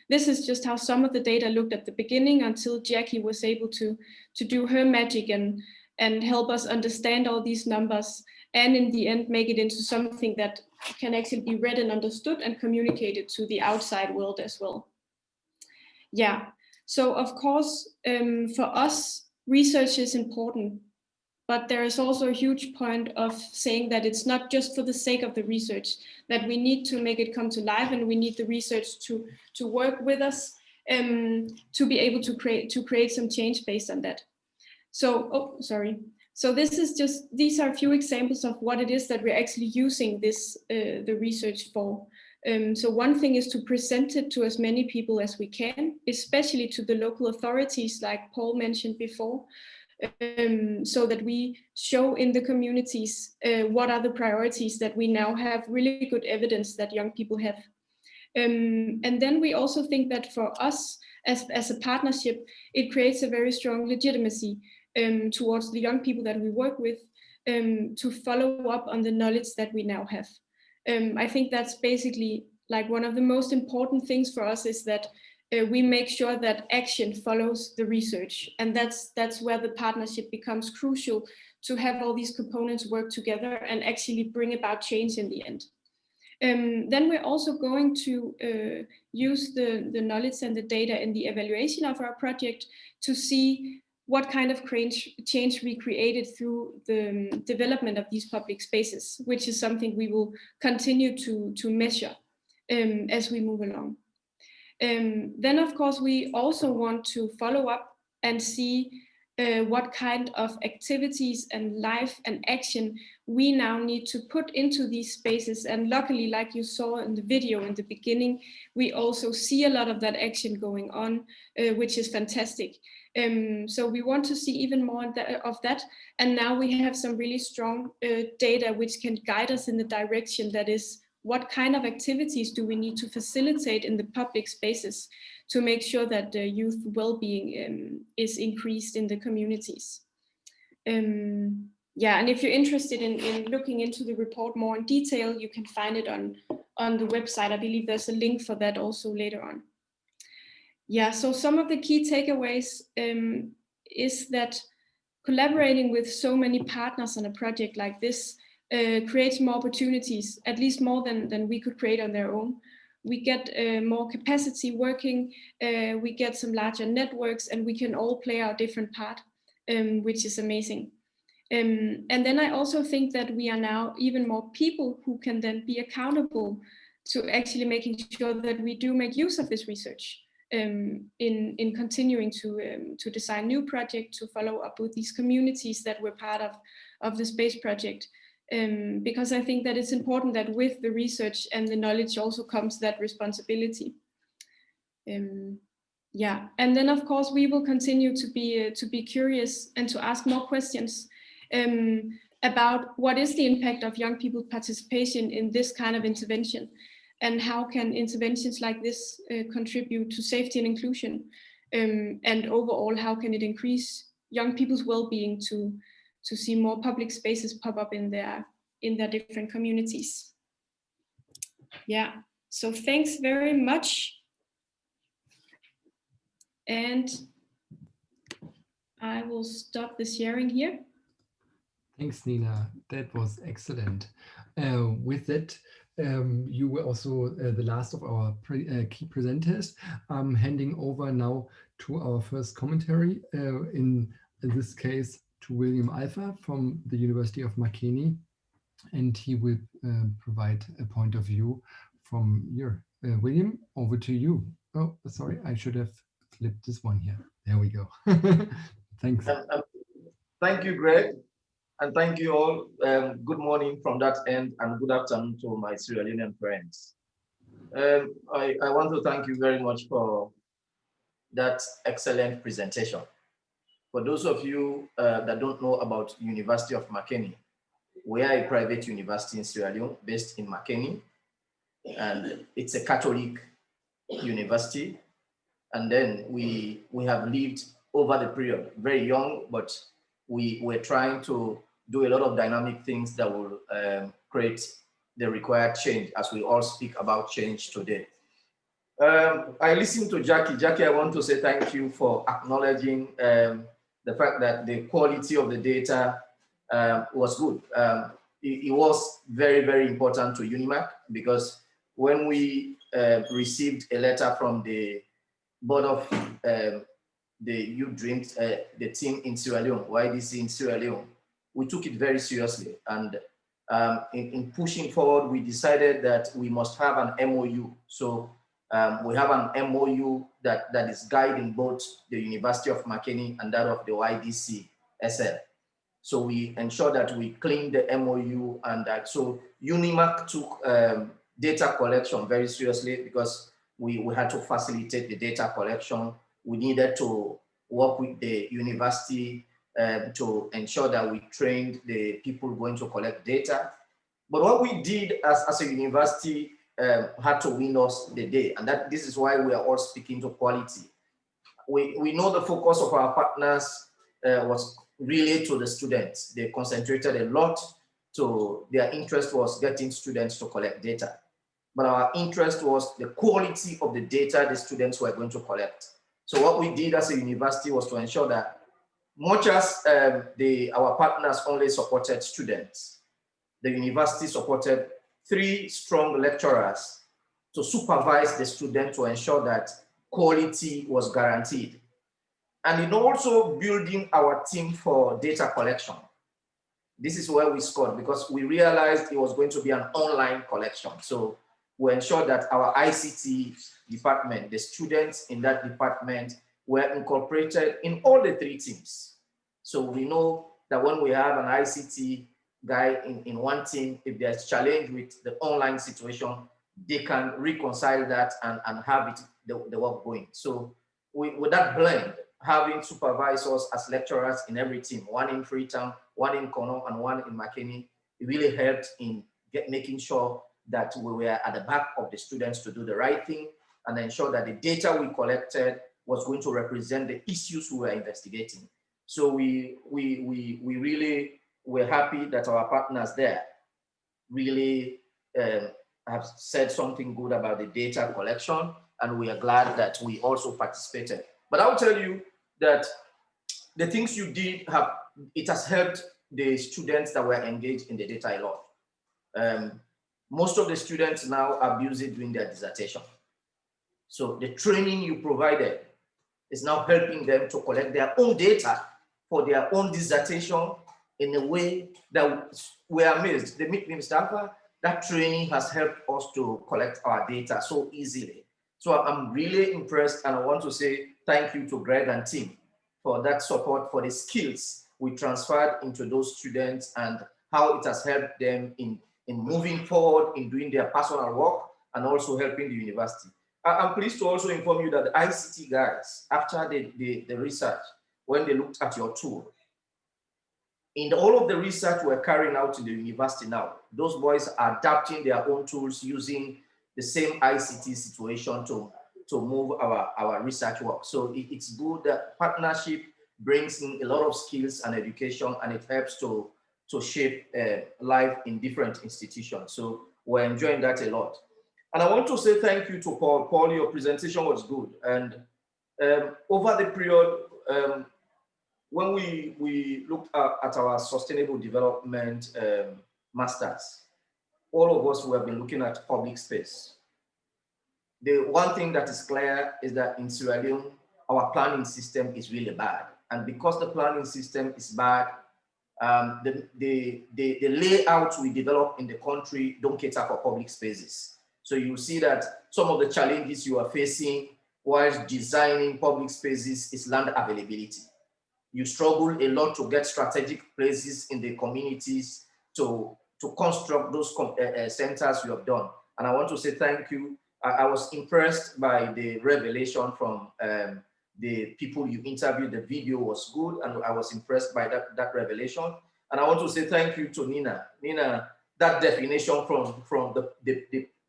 this is just how some of the data looked at the beginning until Jackie was able to do her magic and help us understand all these numbers, and in the end make it into something that can actually be read and understood and communicated to the outside world as well. Yeah, so of course, for us, research is important, but there is also a huge point of saying that it's not just for the sake of the research, that we need to make it come to life, and we need the research to work with us to be able to create some change based on that. So, So this is these are a few examples of what it is that we're actually using this the research for. So one thing is to present it to as many people as we can, especially to the local authorities, like Paul mentioned before, so that we show in the communities what are the priorities that we now have really good evidence that young people have. And then we also think that for us as a partnership, it creates a very strong legitimacy towards the young people that we work with to follow up on the knowledge that we now have. I think that's basically like one of the most important things for us, is that we make sure that action follows the research. And that's where the partnership becomes crucial, to have all these components work together and actually bring about change in the end. Then we're also going to use the knowledge and the data in the evaluation of our project to see what kind of change we created through the development of these public spaces, which is something we will continue to measure as we move along. Then, of course, we also want to follow up and see what kind of activities and life and action we now need to put into these spaces. And luckily, like you saw in the video in the beginning, we also see a lot of that action going on, which is fantastic. So we want to see even more of that. And now we have some really strong data which can guide us in the direction that is, what kind of activities do we need to facilitate in the public spaces to make sure that the youth well-being is increased in the communities. Yeah, and if you're interested in looking into the report more in detail, you can find it on the website. I believe there's a link for that also later on. Yeah, so some of the key takeaways is that collaborating with so many partners on a project like this creates more opportunities, at least more than we could create on their own. We get more capacity working, we get some larger networks, and we can all play our different part, which is amazing. And then I also think that we are now even more people who can then be accountable to actually making sure that we do make use of this research in continuing to design new projects, to follow up with these communities that we're part of the space project. Because I think that it's important that with the research and the knowledge also comes that responsibility. Yeah, and then of course we will continue to be curious and to ask more questions about what is the impact of young people's participation in this kind of intervention, and how can interventions like this contribute to safety and inclusion, and overall how can it increase young people's well-being to see more public spaces pop up in their different communities. Yeah, so thanks very much. And I will stop the sharing here. Thanks, Nina. That was excellent. With that, you were also the last of our key presenters. I'm handing over now to our first commentary, in this case to William Alpha from the University of Makeni, and he will provide a point of view from your William, over to you. Oh, sorry, I should have flipped this one here. There we go. Thanks. Thank you, Greg. And thank you all. Good morning from that end, and good afternoon to my Sierra Leonean friends. I want to thank you very much for that excellent presentation. For those of you that don't know about University of Makeni, we are a private university in Sierra Leone based in Makeni. and it's a Catholic university. And then we have lived over the period, very young, but we're trying to do a lot of dynamic things that will create the required change, as we all speak about change today. I listened to Jackie. Jackie, I want to say thank you for acknowledging the fact that the quality of the data was good. It was very, very important to UNIMAK, because when we received a letter from the board of the Youth Dreams, the team in Sierra Leone, YDC in Sierra Leone, we took it very seriously. And in pushing forward, we decided that we must have an MOU. So we have an MOU that is guiding both the University of Makeni and that of the YDC-SL. So we ensure that we clean the MOU, and that so UNIMAK took data collection very seriously, because we had to facilitate the data collection. We needed to work with the university to ensure that we trained the people going to collect data. But what we did as a university had to win us the day, and this is why we are all speaking to quality. We know the focus of our partners was really to the students. They concentrated a lot, to their interest was getting students to collect data. But our interest was the quality of the data the students were going to collect. So what we did as a university was to ensure that, much as our partners only supported students, the university supported 3 strong lecturers to supervise the students to ensure that quality was guaranteed. And in also building our team for data collection. This is where we scored, because we realized it was going to be an online collection. So we ensured that our ICT department, the students in that department, were incorporated in all the 3 teams. So we know that when we have an ICT guy in one team, if there's challenge with the online situation, they can reconcile that and have it the work going. So with that blend, having supervisors as lecturers in every team, 1 in Freetown, 1 in Kono, and 1 in Makeni, it really helped in making sure that we were at the back of the students to do the right thing and ensure that the data we collected was going to represent the issues we were investigating. So we really were happy that our partners there really have said something good about the data collection, and we are glad that we also participated. But I'll tell you that the things you did it has helped the students that were engaged in the data a lot. Most of the students now are busy doing their dissertation. So the training you provided is now helping them to collect their own data for their own dissertation in a way that we are amazed. Mr. Alpha, that training has helped us to collect our data so easily. So I'm really impressed, and I want to say thank you to Greg and team for that support, for the skills we transferred into those students and how it has helped them in moving forward, in doing their personal work, and also helping the university. I'm pleased to also inform you that the ICT guys, after the research, when they looked at your tool, in all of the research we're carrying out in the university now, those boys are adapting their own tools using the same ICT situation to move our research work. So it's good that partnership brings in a lot of skills and education, and it helps to shape life in different institutions. So we're enjoying that a lot. And I want to say thank you to Paul. Paul, your presentation was good. And over the period, when we looked at our sustainable development masters, all of us who have been looking at public space. The one thing that is clear is that in Sierra Leone, our planning system is really bad. And because the planning system is bad, the layouts we develop in the country don't cater for public spaces. So you see that some of the challenges you are facing while designing public spaces is land availability. You struggle a lot to get strategic places in the communities to construct those centers you have done. And I want to say thank you. I was impressed by the revelation from the people you interviewed. The video was good, and I was impressed by that revelation. And I want to say thank you to Nina. Nina, that definition from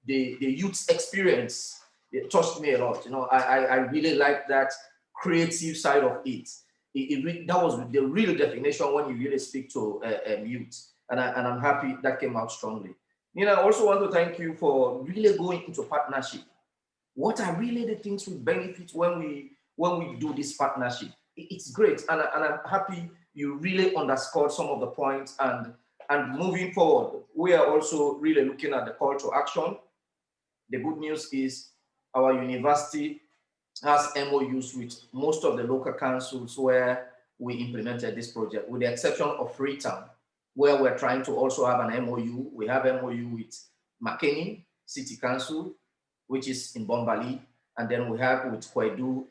the youth experience, it touched me a lot. You know, I really like that creative side of it. That was the real definition when you really speak to youth, and I'm happy that came out strongly. You know, I also want to thank you for really going into partnership. What are really the things we benefit when we do this partnership? It's great, and I'm happy you really underscored some of the points. And moving forward, we are also really looking at the call to action. The good news is our university has MOUs with most of the local councils where we implemented this project, with the exception of Freetown, where we're trying to also have an MOU. We have MOU with Makeni City Council, which is in Bombali, and then we have with Kwedu,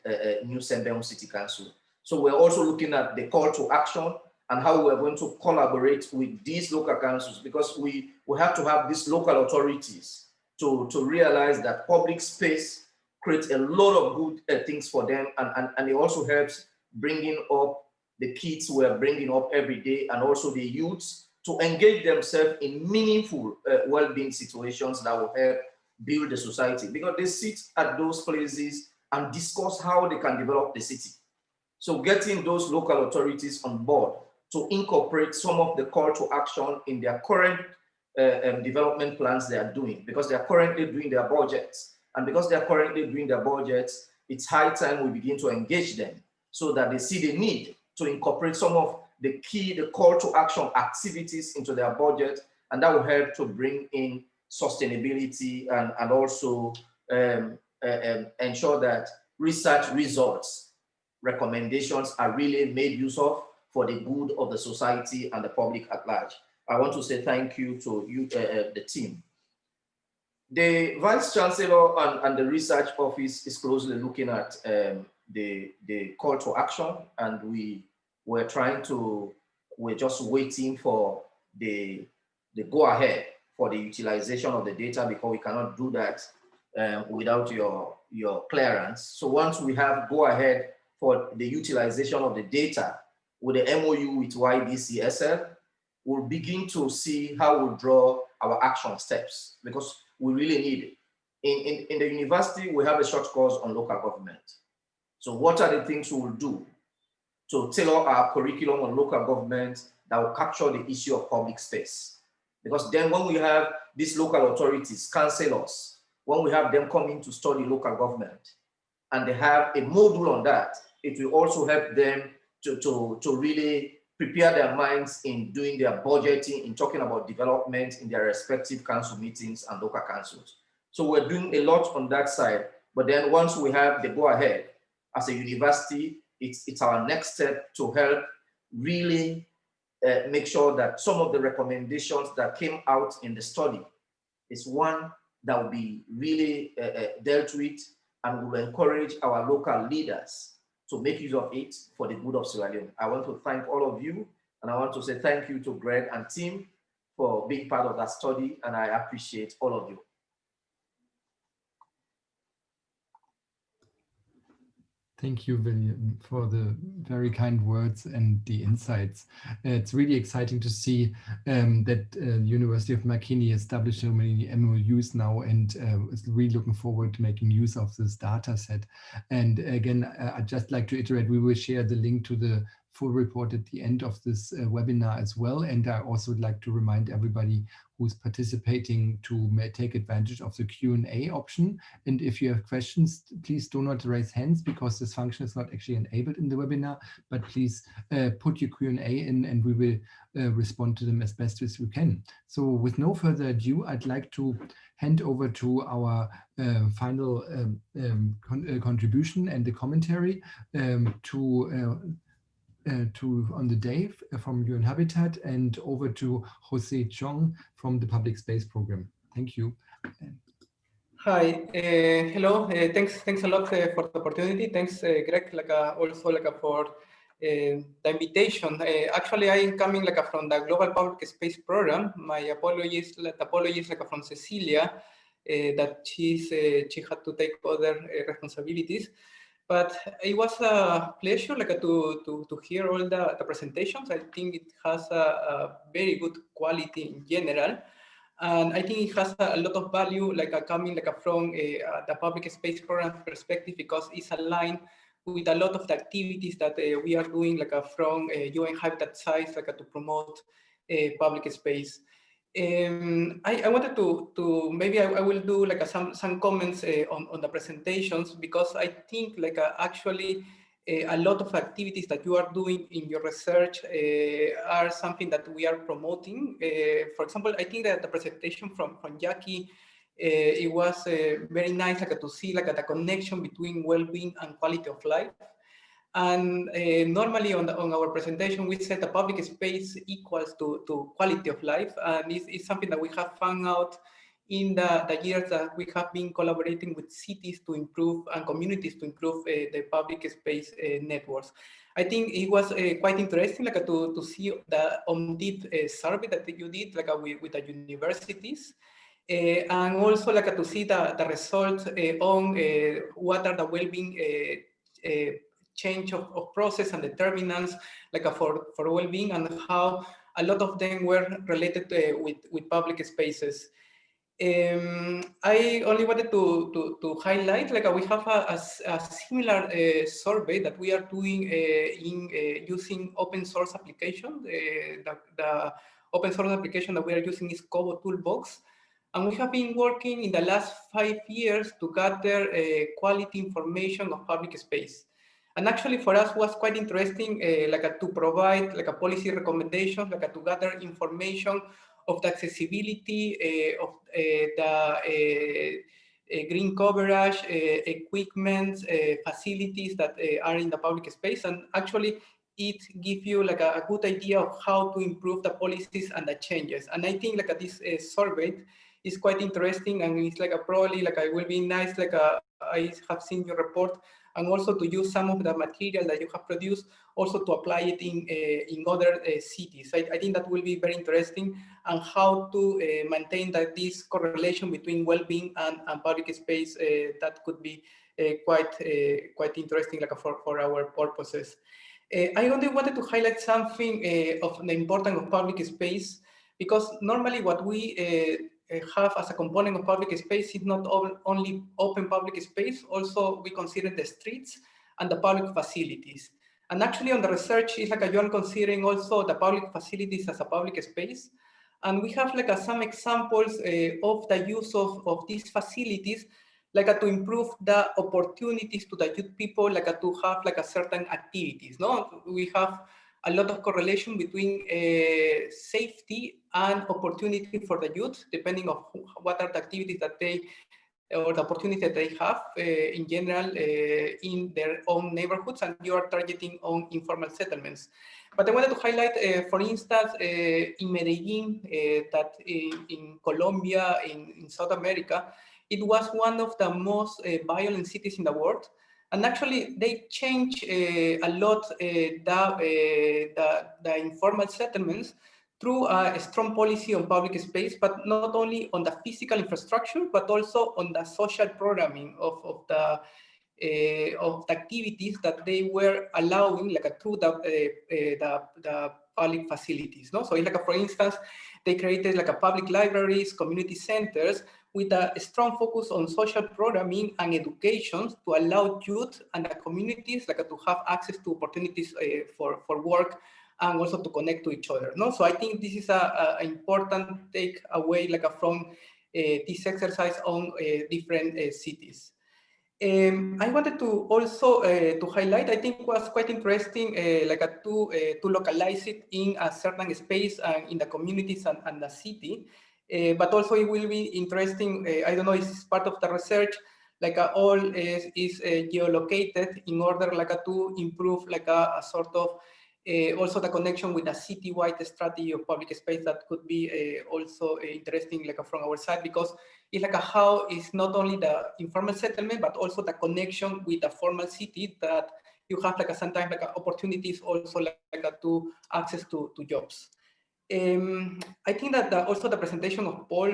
New Sembem City Council. So we're also looking at the call to action and how we're going to collaborate with these local councils, because we have to have these local authorities to realize that public space creates a lot of good things for them, and it also helps bringing up the kids we're bringing up every day, and also the youths to engage themselves in meaningful well-being situations that will help build the society, because they sit at those places and discuss how they can develop the city. So getting those local authorities on board to incorporate some of the call to action in their current development plans they are doing, because they are currently doing their budgets. And because they are currently doing their budgets, it's high time we begin to engage them so that they see the need to incorporate some of the call to action activities into their budget, and that will help to bring in sustainability and also ensure that research results, recommendations are really made use of for the good of the society and the public at large. I want to say thank you to you, the team. The Vice Chancellor and the Research Office is closely looking at the call to action, and we're just waiting for the go ahead for the utilization of the data, because we cannot do that without your clearance. So once we have go ahead for the utilization of the data with the MOU with YDC-SL, we'll begin to see how we'll draw our action steps, because we really need it. In the university, we have a short course on local government. So what are the things we will do to tailor our curriculum on local government that will capture the issue of public space? Because then when we have these local authorities, councillors, when we have them coming to study local government, and they have a module on that, it will also help them to really prepare their minds in doing their budgeting, in talking about development in their respective council meetings and local councils. So we're doing a lot on that side. But then once we have the go ahead as a university, it's our next step to help really make sure that some of the recommendations that came out in the study is one that will be really dealt with, and will encourage our local leaders to make use of it for the good of Sierra Leone. I want to thank all of you, and I want to say thank you to Greg and team for being part of that study, and I appreciate all of you. Thank you, William, for the very kind words and the insights. It's really exciting to see that University of Makeni established so many MOUs now, and is really looking forward to making use of this data set. And again, I'd just like to iterate, we will share the link to the full report at the end of this webinar as well. And I also would like to remind everybody who's participating to take advantage of the Q&A option. And if you have questions, please do not raise hands, because this function is not actually enabled in the webinar, but please put your Q&A in, and we will respond to them as best as we can. So with no further ado, I'd like to hand over to our final contribution and the commentary on the day from UN Habitat, and over to Jose Chong from the Public Space Program. Thank you. Hi, hello. Thanks a lot for the opportunity. Thanks, Greg, also for the invitation. Actually, I am coming from the Global Public Space Program. My apologies from Cecilia, that she had to take other responsibilities. But it was a pleasure to hear all the presentations. I think it has a very good quality in general. And I think it has a lot of value, coming from the public space program perspective, because it's aligned with a lot of the activities that we are doing, from UN Habitat sites, to promote public space. I wanted to maybe I will do some comments on the presentations, because I think actually a lot of activities that you are doing in your research are something that we are promoting. For example, I think that the presentation from Jackie, it was very nice to see the connection between well-being and quality of life. And normally on our presentation, we said the public space equals to quality of life. And it's something that we have found out in the years that we have been collaborating with cities to improve and communities to improve the public space networks. I think it was quite interesting to see the on-deep survey that you did with the universities. And also to see the results on what are the well-being change of process and determinants for well-being, and how a lot of them were related with public spaces. I only wanted to highlight we have a similar survey that we are doing in using open source application. The open source application that we are using is Kobo Toolbox. And we have been working in the last 5 years to gather quality information of public space. And actually for us was quite interesting to provide policy recommendations, to gather information of the accessibility of the green coverage, equipment, facilities that are in the public space. And actually it gives you a good idea of how to improve the policies and the changes. And I think this survey is quite interesting, and it's probably it will be nice I have seen your report, and also to use some of the material that you have produced, also to apply it in other cities. I think that will be very interesting, and how to maintain this correlation between well-being and public space. That could be quite interesting for our purposes. I only wanted to highlight something of the importance of public space, because normally what we have as a component of public space is not only open public space, also we consider the streets and the public facilities. And actually on the research, it's you are considering also the public facilities as a public space. And we have some examples of the use of these facilities, to improve the opportunities to the youth people, to have certain activities. No, we have a lot of correlation between safety and opportunity for the youth, depending on what are the activities that they, or the opportunities that they have in general in their own neighborhoods, and you are targeting on informal settlements. But I wanted to highlight, for instance, in Medellin, that in Colombia, in South America, it was one of the most violent cities in the world. And actually, they changed a lot the informal settlements through a strong policy on public space, but not only on the physical infrastructure, but also on the social programming of the activities that they were allowing through the public facilities. No? So it's for instance, they created public libraries, community centers, with a strong focus on social programming and education to allow youth and the communities to have access to opportunities for work, and also to connect to each other. No? So I think this is an important takeaway from this exercise on different cities. I wanted to also to highlight, I think was quite interesting, to localize it in a certain space and in the communities and the city. But also it will be interesting, I don't know if it's part of the research, all is geolocated in order to improve a sort of also the connection with the citywide strategy of public space. That could be also interesting from our side, because it's how it's not only the informal settlement, but also the connection with the formal city, that you have sometimes opportunities also to access to jobs. I think that also the presentation of Paul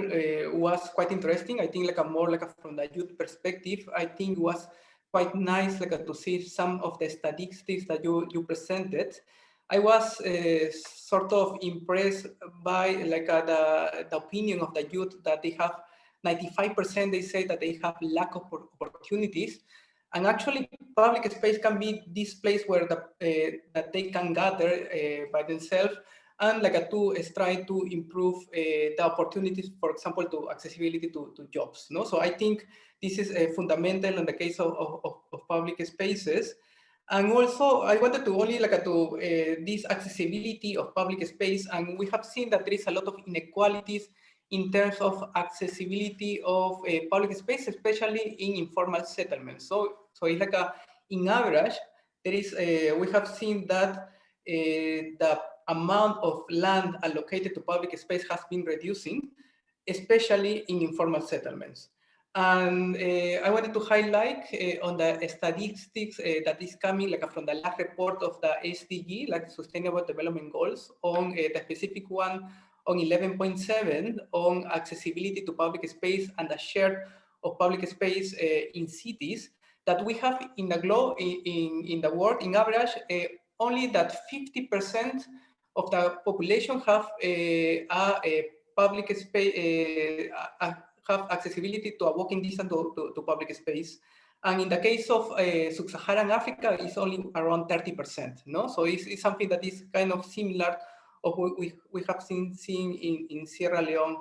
was quite interesting. I think more from the youth perspective, I think was quite nice to see some of the statistics that you presented. I was sort of impressed by like the opinion of the youth that they have 95%. They say that they have lack of opportunities, and actually public space can be this place where that they can gather by themselves and like to try to improve the opportunities, for example, to accessibility to jobs. No, so I think this is fundamental in the case of public spaces. And also, I wanted to only look at this accessibility of public space, and we have seen that there is a lot of inequalities in terms of accessibility of public space, especially in informal settlements. So it's like in average, there is we have seen that the amount of land allocated to public space has been reducing, especially in informal settlements. And I wanted to highlight on the statistics that is coming like from the last report of the SDG, like Sustainable Development Goals, on the specific one on 11.7 on accessibility to public space and the share of public space in cities, that we have in the globe, in the world, in average, only that 50% of the population have a public space, have accessibility to a walking distance to public space. And in the case of sub-Saharan Africa, it's only around 30%. No, so it's something that is kind of similar of what we have seen in Sierra Leone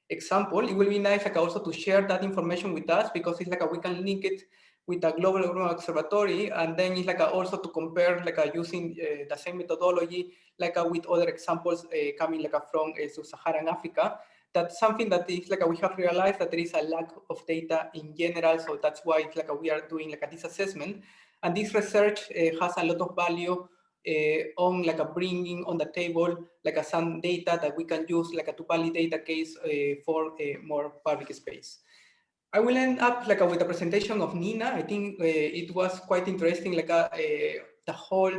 example. It will be nice like also to share that information with us, because it's like we can link it with the Global Urban Observatory, and then it's like also to compare like using the same methodology like with other examples coming like from sub-Saharan Africa. That's something that is like we have realized that there is a lack of data in general, so that's why it's like we are doing like this assessment, and this research has a lot of value on like bringing on the table like some data that we can use like to validate the case for more public space. I will end up like with a presentation of Nina. I think it was quite interesting, like the whole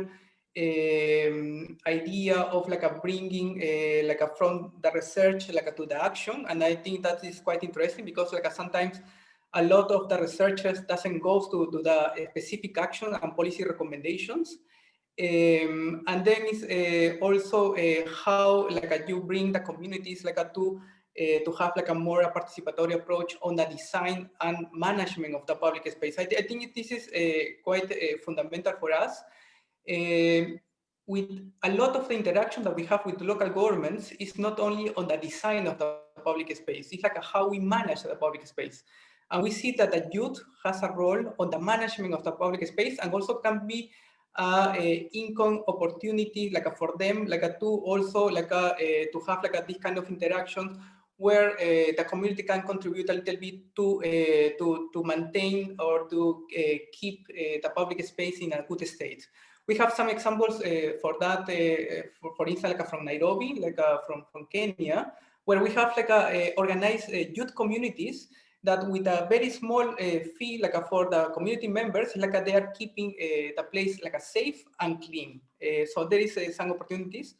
idea of like bringing like from the research like to the action, and I think that is quite interesting because like sometimes a lot of the researchers doesn't go to the specific action and policy recommendations. And then it's also how like you bring the communities like to have like a more participatory approach on the design and management of the public space. I think this is quite fundamental for us. With a lot of the interaction that we have with local governments is not only on the design of the public space, it's like how we manage the public space. And we see that the youth has a role on the management of the public space, and also can be income opportunity like for them, like to also like to have like this kind of interaction where the community can contribute a little bit to maintain or to keep the public space in a good state. We have some examples for that, for instance, like from Nairobi, like from Kenya, where we have like organized youth communities that with a very small fee, like for the community members, like they are keeping the place like safe and clean. So there is some opportunities.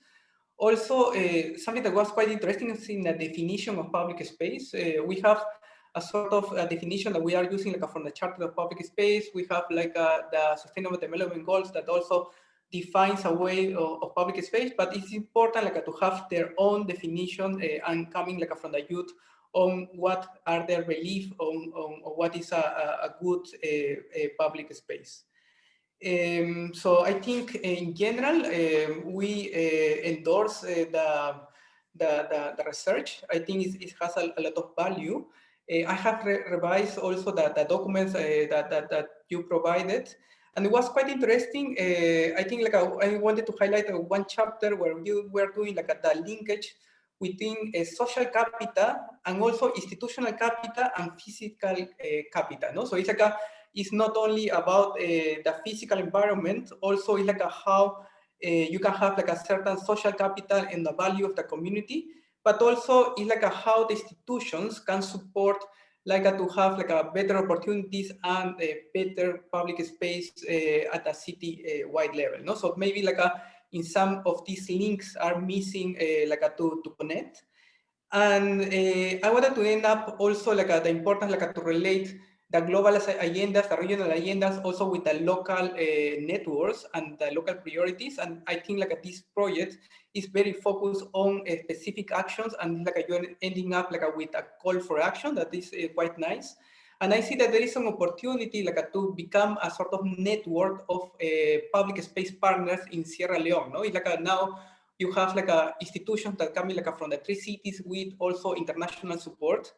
Also, something that was quite interesting is in the definition of public space. We have a sort of a definition that we are using like from the Charter of Public Space. We have like the Sustainable Development Goals that also defines a way of public space, but it's important like to have their own definition and coming like from the youth on what are their beliefs on what is a good public space. So I think in general, we endorse the research. I think it has a lot of value. I have revised also the documents that you provided, and it was quite interesting. I think like I wanted to highlight one chapter where you were doing like the linkage within a social capital and also institutional capital and physical capital. No? So it's like it's not only about the physical environment, also it's like how you can have like a certain social capital and the value of the community, but also it's like how the institutions can support like to have like a better opportunities and a better public space at a city-wide level. No? So maybe like in some of these links are missing like to connect. And I wanted to end up also like the importance like to relate the global agendas, the regional agendas, also with the local networks and the local priorities. And I think like this project is very focused on specific actions, and like you're ending up like with a call for action that is quite nice. And I see that there is an opportunity like to become a sort of network of public space partners in Sierra Leone. No? It's like now you have like institutions that come in like from the 3 cities with also international support.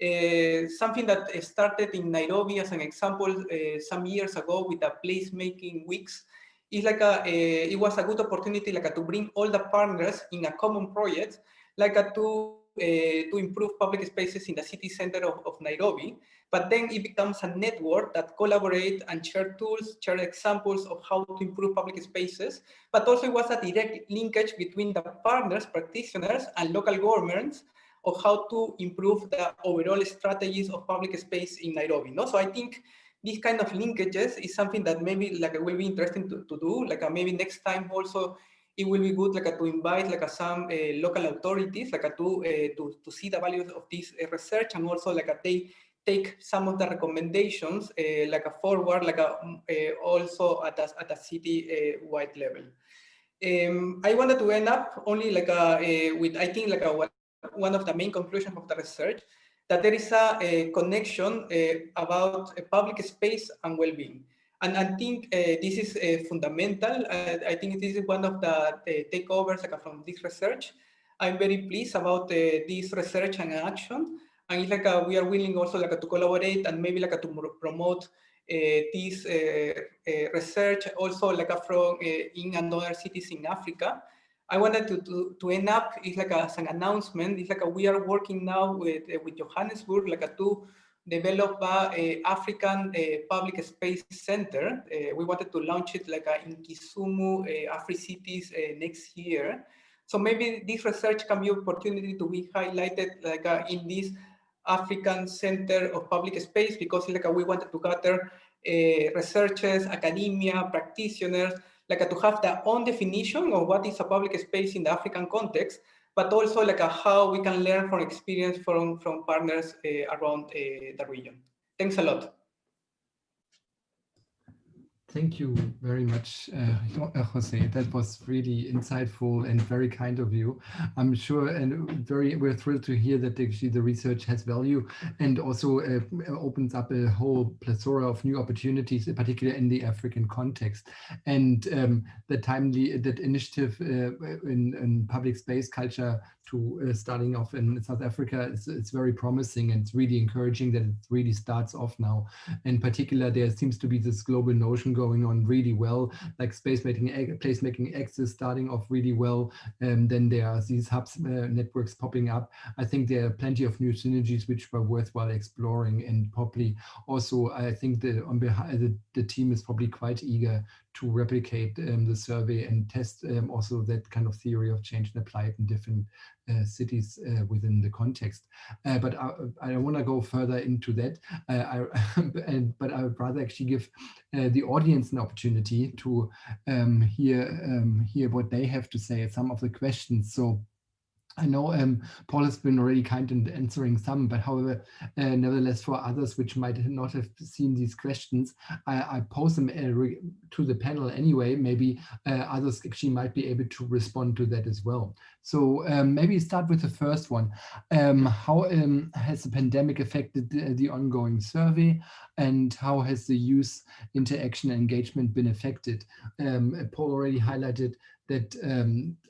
Something that started in Nairobi as an example some years ago with the placemaking weeks is like it was a good opportunity like to bring all the partners in a common project like to improve public spaces in the city center of Nairobi. But then it becomes a network that collaborate and share tools, share examples of how to improve public spaces, but also it was a direct linkage between the partners, practitioners, and local governments of how to improve the overall strategies of public space in Nairobi. No? So I think these kind of linkages is something that maybe like will be interesting to do. Like maybe next time also it will be good like to invite like some local authorities like to see the values of this research, and also like they take some of the recommendations like forward like also at a city wide level. I wanted to end up only like with I think like one of the main conclusions of the research, that there is a connection about public space and well-being. And I think this is fundamental. I think this is one of the takeovers like, from this research. I'm very pleased about this research and action. And it's like we are willing also like to collaborate and maybe like to promote this research also like from in another cities in Africa. I wanted to end up is like as an announcement. It's like we are working now with Johannesburg like to develop a African public space center. We wanted to launch it like in Kisumu, Afri-Cities next year. So maybe this research can be an opportunity to be highlighted like in this African Center of Public Space, because like we wanted to gather researchers, academia, practitioners, like to have their own definition of what is a public space in the African context, but also like how we can learn from experience from partners around the region. Thanks a lot. Thank you very much, Jose. That was really insightful and very kind of you. I'm sure, and we're thrilled to hear that actually the research has value and also opens up a whole plethora of new opportunities, particularly in the African context. And that initiative in public space culture to starting off in South Africa, it's very promising, and it's really encouraging that it really starts off now. In particular, there seems to be this global notion going on really well, like placemaking access starting off really well. Then there are these hubs, networks popping up. I think there are plenty of new synergies which were worthwhile exploring, and probably also I think the team is probably quite eager to replicate the survey and test also that kind of theory of change and apply it in different cities within the context. But I don't want to go further into that. But I would rather actually give the audience an opportunity to hear what they have to say, some of the questions. So I know Paul has been already kind in answering some, but however, nevertheless, for others which might not have seen these questions, I pose them to the panel anyway. Maybe others actually might be able to respond to that as well. So maybe start with the first one. How has the pandemic affected the ongoing survey, and how has the youth interaction and engagement been affected? Paul already highlighted that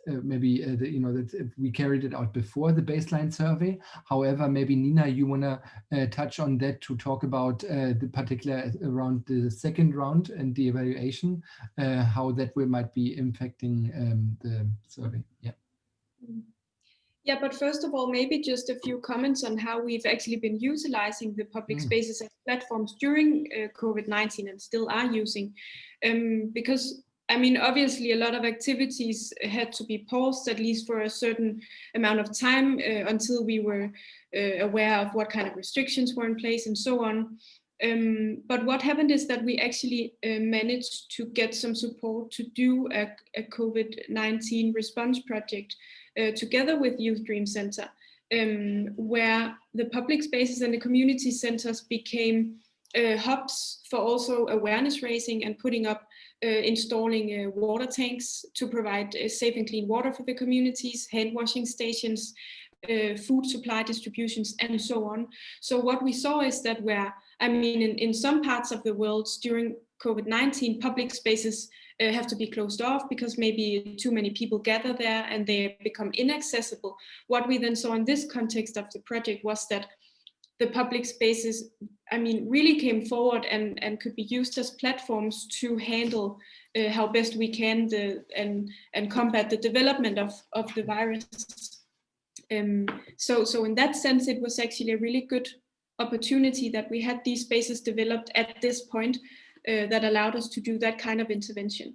maybe that we carried it out before the baseline survey. However, maybe Nina, you want to touch on that to talk about the particular around the second round and the evaluation, how that might be impacting the survey. Yeah. Yeah, but first of all, maybe just a few comments on how we've actually been utilizing the public spaces as platforms during COVID-19 and still are using, because I mean, obviously, a lot of activities had to be paused, at least for a certain amount of time, until we were aware of what kind of restrictions were in place and so on. But what happened is that we actually managed to get some support to do a COVID-19 response project together with Youth Dream Center, where the public spaces and the community centers became hubs for also awareness raising and putting up, installing water tanks to provide safe and clean water for the communities, hand washing stations, food supply distributions, and so on. So what we saw is that in some parts of the world during COVID-19, public spaces have to be closed off because maybe too many people gather there and they become inaccessible. What we then saw in this context of the project was that the public spaces, really came forward and could be used as platforms to handle how best we can and combat the development of the virus. So in that sense, it was actually a really good opportunity that we had these spaces developed at this point that allowed us to do that kind of intervention.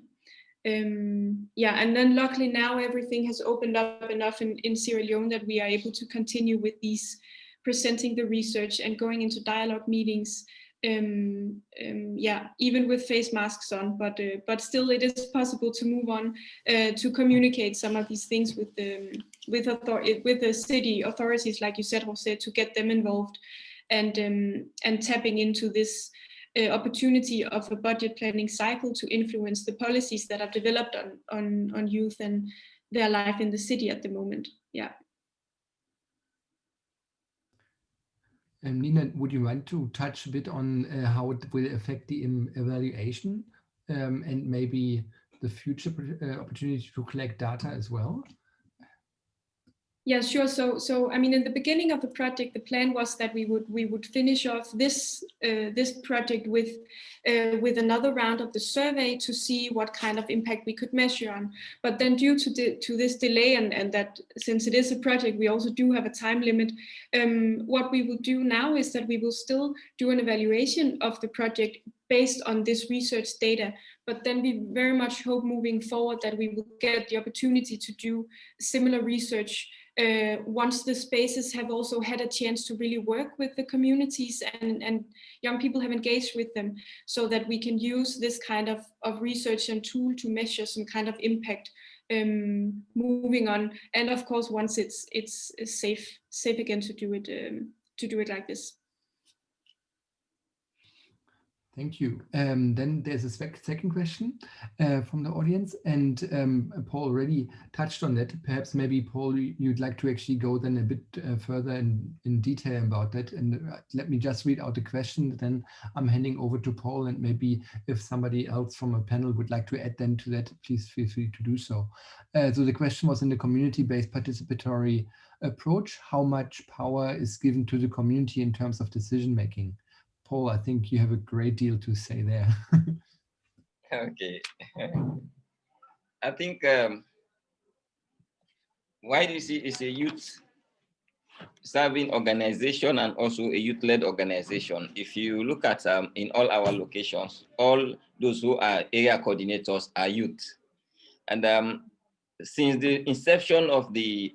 And then luckily now everything has opened up enough in Sierra Leone that we are able to continue with these, presenting the research and going into dialogue meetings, even with face masks on, but still it is possible to move on to communicate some of these things with the city authorities, like you said, Jose, to get them involved and tapping into this opportunity of a budget planning cycle to influence the policies that are developed on youth and their life in the city at the moment. Yeah. And Nina, would you want to touch a bit on how it will affect the evaluation and maybe the future opportunity to collect data as well? Yeah, sure. So in the beginning of the project, the plan was that we would finish off this project with another round of the survey to see what kind of impact we could measure on. But then due to this delay and that since it is a project, we also do have a time limit. What we will do now is that we will still do an evaluation of the project based on this research data, but then we very much hope moving forward that we will get the opportunity to do similar research once the spaces have also had a chance to really work with the communities and young people have engaged with them, so that we can use this kind of research and tool to measure some kind of impact moving on. And of course, once it's safe again to do it like this. Thank you. Then there's a second question from the audience, and Paul already touched on that. Perhaps maybe, Paul, you'd like to actually go then a bit further in detail about that. And let me just read out the question, then I'm handing over to Paul, and maybe if somebody else from a panel would like to add then to that, please feel free to do so. So the question was, in the community-based participatory approach, how much power is given to the community in terms of decision-making? Paul, I think you have a great deal to say there. Okay. I think YDC is a youth serving organization and also a youth-led organization. If you look at in all our locations, all those who are area coordinators are youth. And since the inception of the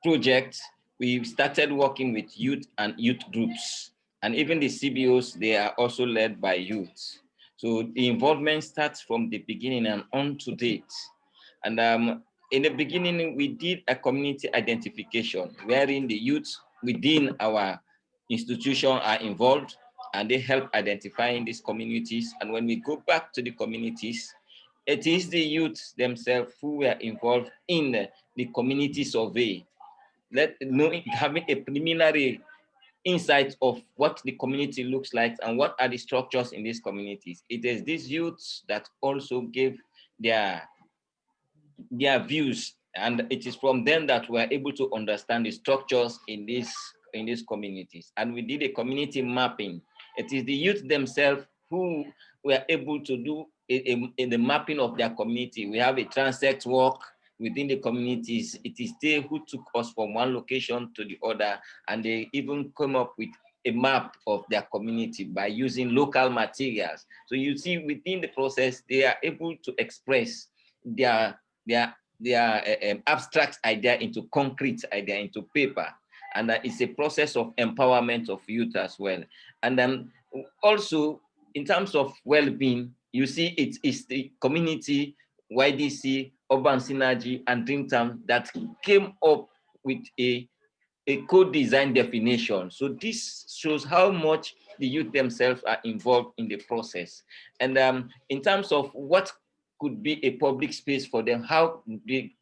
project, we started working with youth and youth groups, and even the CBOs, they are also led by youth. So the involvement starts from the beginning and on to date. And in the beginning, we did a community identification wherein the youth within our institution are involved and they help identifying these communities. And when we go back to the communities, it is the youth themselves who were involved in the community survey, having a preliminary insight of what the community looks like and what are the structures in these communities. It is these youths that also give their views, and it is from them that we're able to understand the structures in these communities. And we did a community mapping. It is the youth themselves who were able to do in the mapping of their community. We have a transect walk within the communities. It is they who took us from one location to the other, and they even come up with a map of their community by using local materials. So you see within the process, they are able to express their abstract idea into concrete idea, into paper. And it's a process of empowerment of youth as well. And also, in terms of well-being, you see it is the community, YDC, Urban Synergy, and Dreamtown that came up with a a co-design definition. So this shows how much the youth themselves are involved in the process. And in terms of what could be a public space for them, how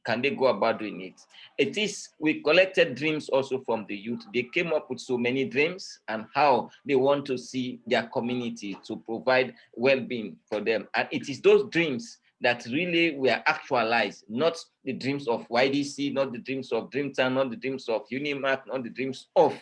can they go about doing it? It is, we collected dreams also from the youth. They came up with so many dreams and how they want to see their community to provide well-being for them. And it is those dreams that really were actualized, not the dreams of YDC, not the dreams of Dreamtown, not the dreams of UNIMAK, not the dreams of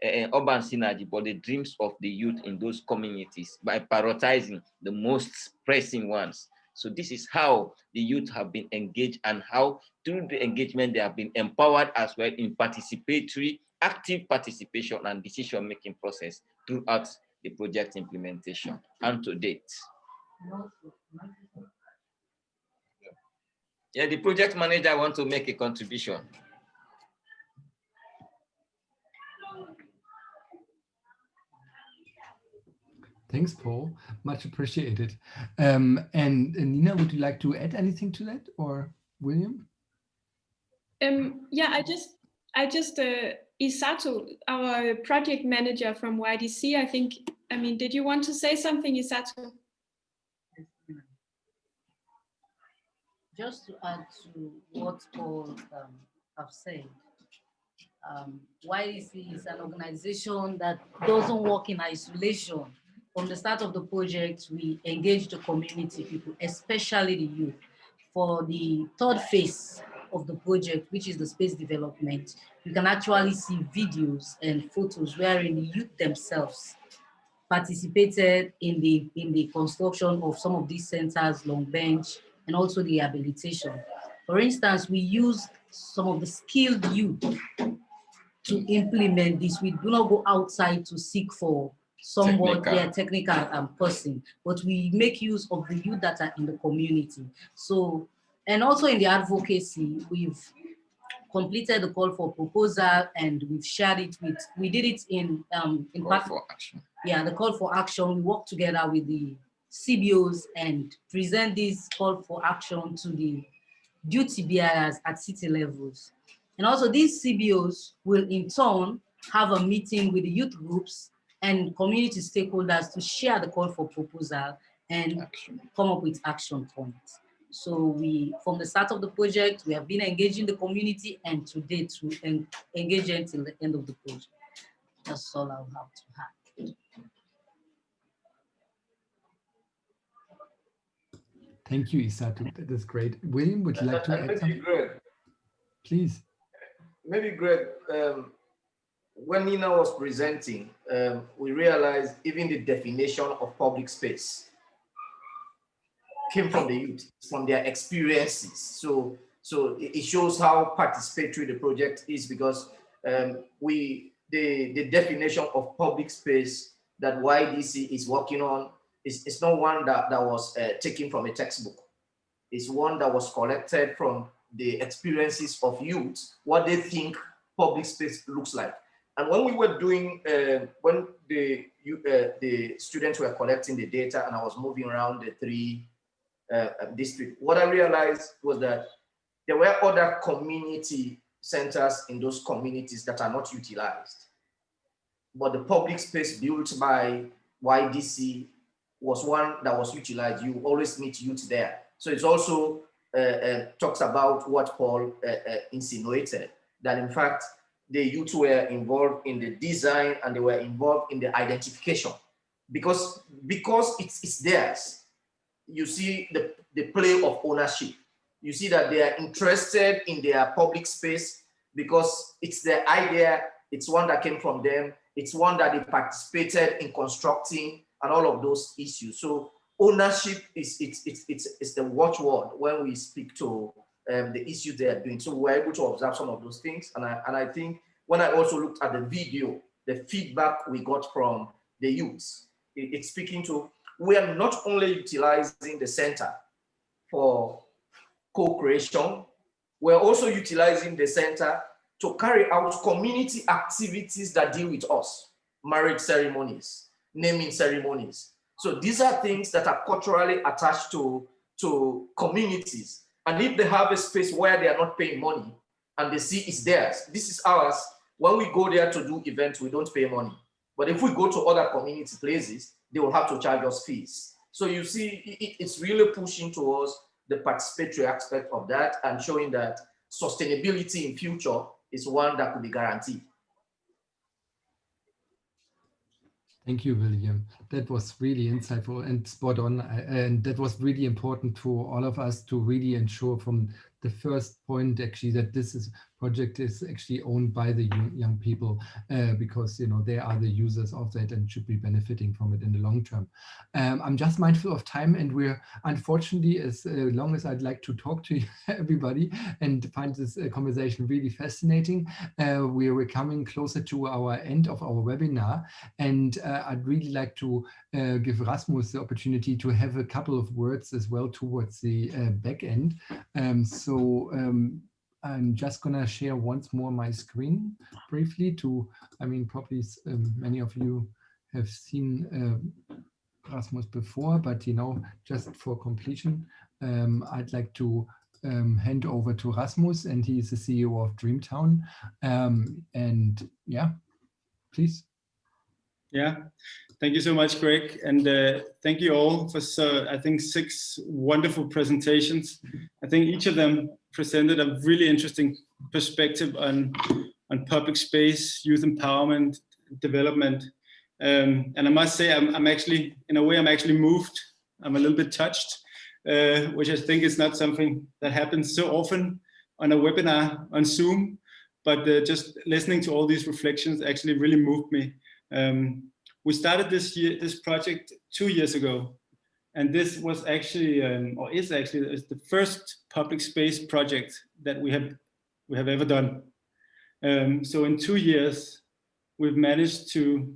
urban synergy, but the dreams of the youth in those communities by prioritizing the most pressing ones. So this is how the youth have been engaged, and how through the engagement they have been empowered as well in participatory, active participation and decision-making process throughout the project implementation and to date. Yeah, the project manager wants to make a contribution. Thanks, Paul. Much appreciated. And Nina, would you like to add anything to that, or William? Yeah, I just Isato, our project manager from YDC, I mean, did you want to say something, Isato? Just to add to what Paul have said, YDC is an organization that doesn't work in isolation. From the start of the project, we engage the community people, especially the youth. For the third phase of the project, which is the space development, you can actually see videos and photos wherein the youth themselves participated in the construction of some of these centers, long bench, and also the rehabilitation. For instance, we used some of the skilled youth to implement this. We do not go outside to seek for someone, technical person, but we make use of the youth that are in the community. So, and also in the advocacy, we've completed the call for proposal and we've shared it with, we did it in call for action. Yeah, the call for action. We work together with the CBOs and present this call for action to the duty bearers at city levels. And also these CBOs will in turn have a meeting with the youth groups and community stakeholders to share the call for proposal and come up with action points. So we, from the start of the project, we have been engaging the community, and today to engage until the end of the project. That's all I'll have to add. Thank you, Isato. That is great. William, would you like to add something? Greg, please. Maybe Greg, when Nina was presenting, we realized even the definition of public space came from the youth, from their experiences. So it shows how participatory the project is, because the definition of public space that YDC is working on is not one that was taken from a textbook. It's one that was collected from the experiences of youth, what they think public space looks like. And when we were doing, when the students were collecting the data and I was moving around the three districts, what I realized was that there were other community centers in those communities that are not utilized. But the public space built by YDC was one that was utilized. You always meet youth there. So it's also talks about what Paul insinuated, that in fact, the youth were involved in the design and they were involved in the identification. Because it's theirs, you see the play of ownership. You see that they are interested in their public space because it's their idea, it's one that came from them, it's one that they participated in constructing and all of those issues. So ownership is the watchword when we speak to the issues they are doing. So we're able to observe some of those things. And I think when I also looked at the video, the feedback we got from the youths, it's speaking to, we are not only utilizing the center for co-creation, we're also utilizing the center to carry out community activities that deal with us, marriage ceremonies, naming ceremonies. So these are things that are culturally attached to communities. And if they have a space where they are not paying money and they see it's theirs, this is ours, when we go there to do events, we don't pay money. But if we go to other community places, they will have to charge us fees. So you see, it's really pushing towards the participatory aspect of that and showing that sustainability in future is one that could be guaranteed. Thank you, William. That was really insightful and spot on. And that was really important for all of us to really ensure from the first point actually that this project is actually owned by the young people because they are the users of that and should be benefiting from it in the long term. I'm just mindful of time, and we're unfortunately, as long as I'd like to talk to everybody and find this conversation really fascinating, we're coming closer to our end of our webinar, and I'd really like to give Rasmus the opportunity to have a couple of words as well towards the back end. I'm just going to share once more my screen briefly probably many of you have seen Rasmus before, but just for completion, I'd like to hand over to Rasmus, and he is the CEO of Dreamtown. And yeah, please. Yeah, thank you so much, Greg. And thank you all for, I think, 6 wonderful presentations. I think each of them presented a really interesting perspective on public space, youth empowerment, development. And I must say, I'm actually, in a way, I'm actually moved. I'm a little bit touched, which I think is not something that happens so often on a webinar on Zoom. But just listening to all these reflections actually really moved me. We started this project 2 years ago, and this was actually, is the first public space project that we have ever done. So in 2 years, we've managed to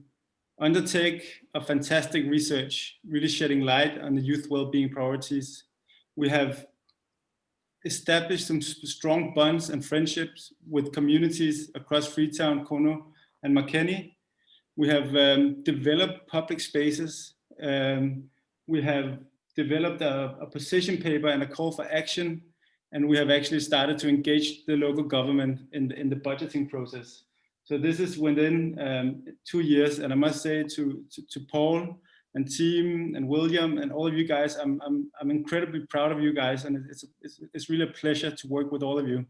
undertake a fantastic research, really shedding light on the youth well-being priorities. We have established some strong bonds and friendships with communities across Freetown, Kono, and Makeni. We have developed public spaces. We have developed a position paper and a call for action, and we have actually started to engage the local government in the budgeting process. So this is within 2 years, and I must say to Paul and team and William and all of you guys, I'm incredibly proud of you guys, and it's really a pleasure to work with all of you.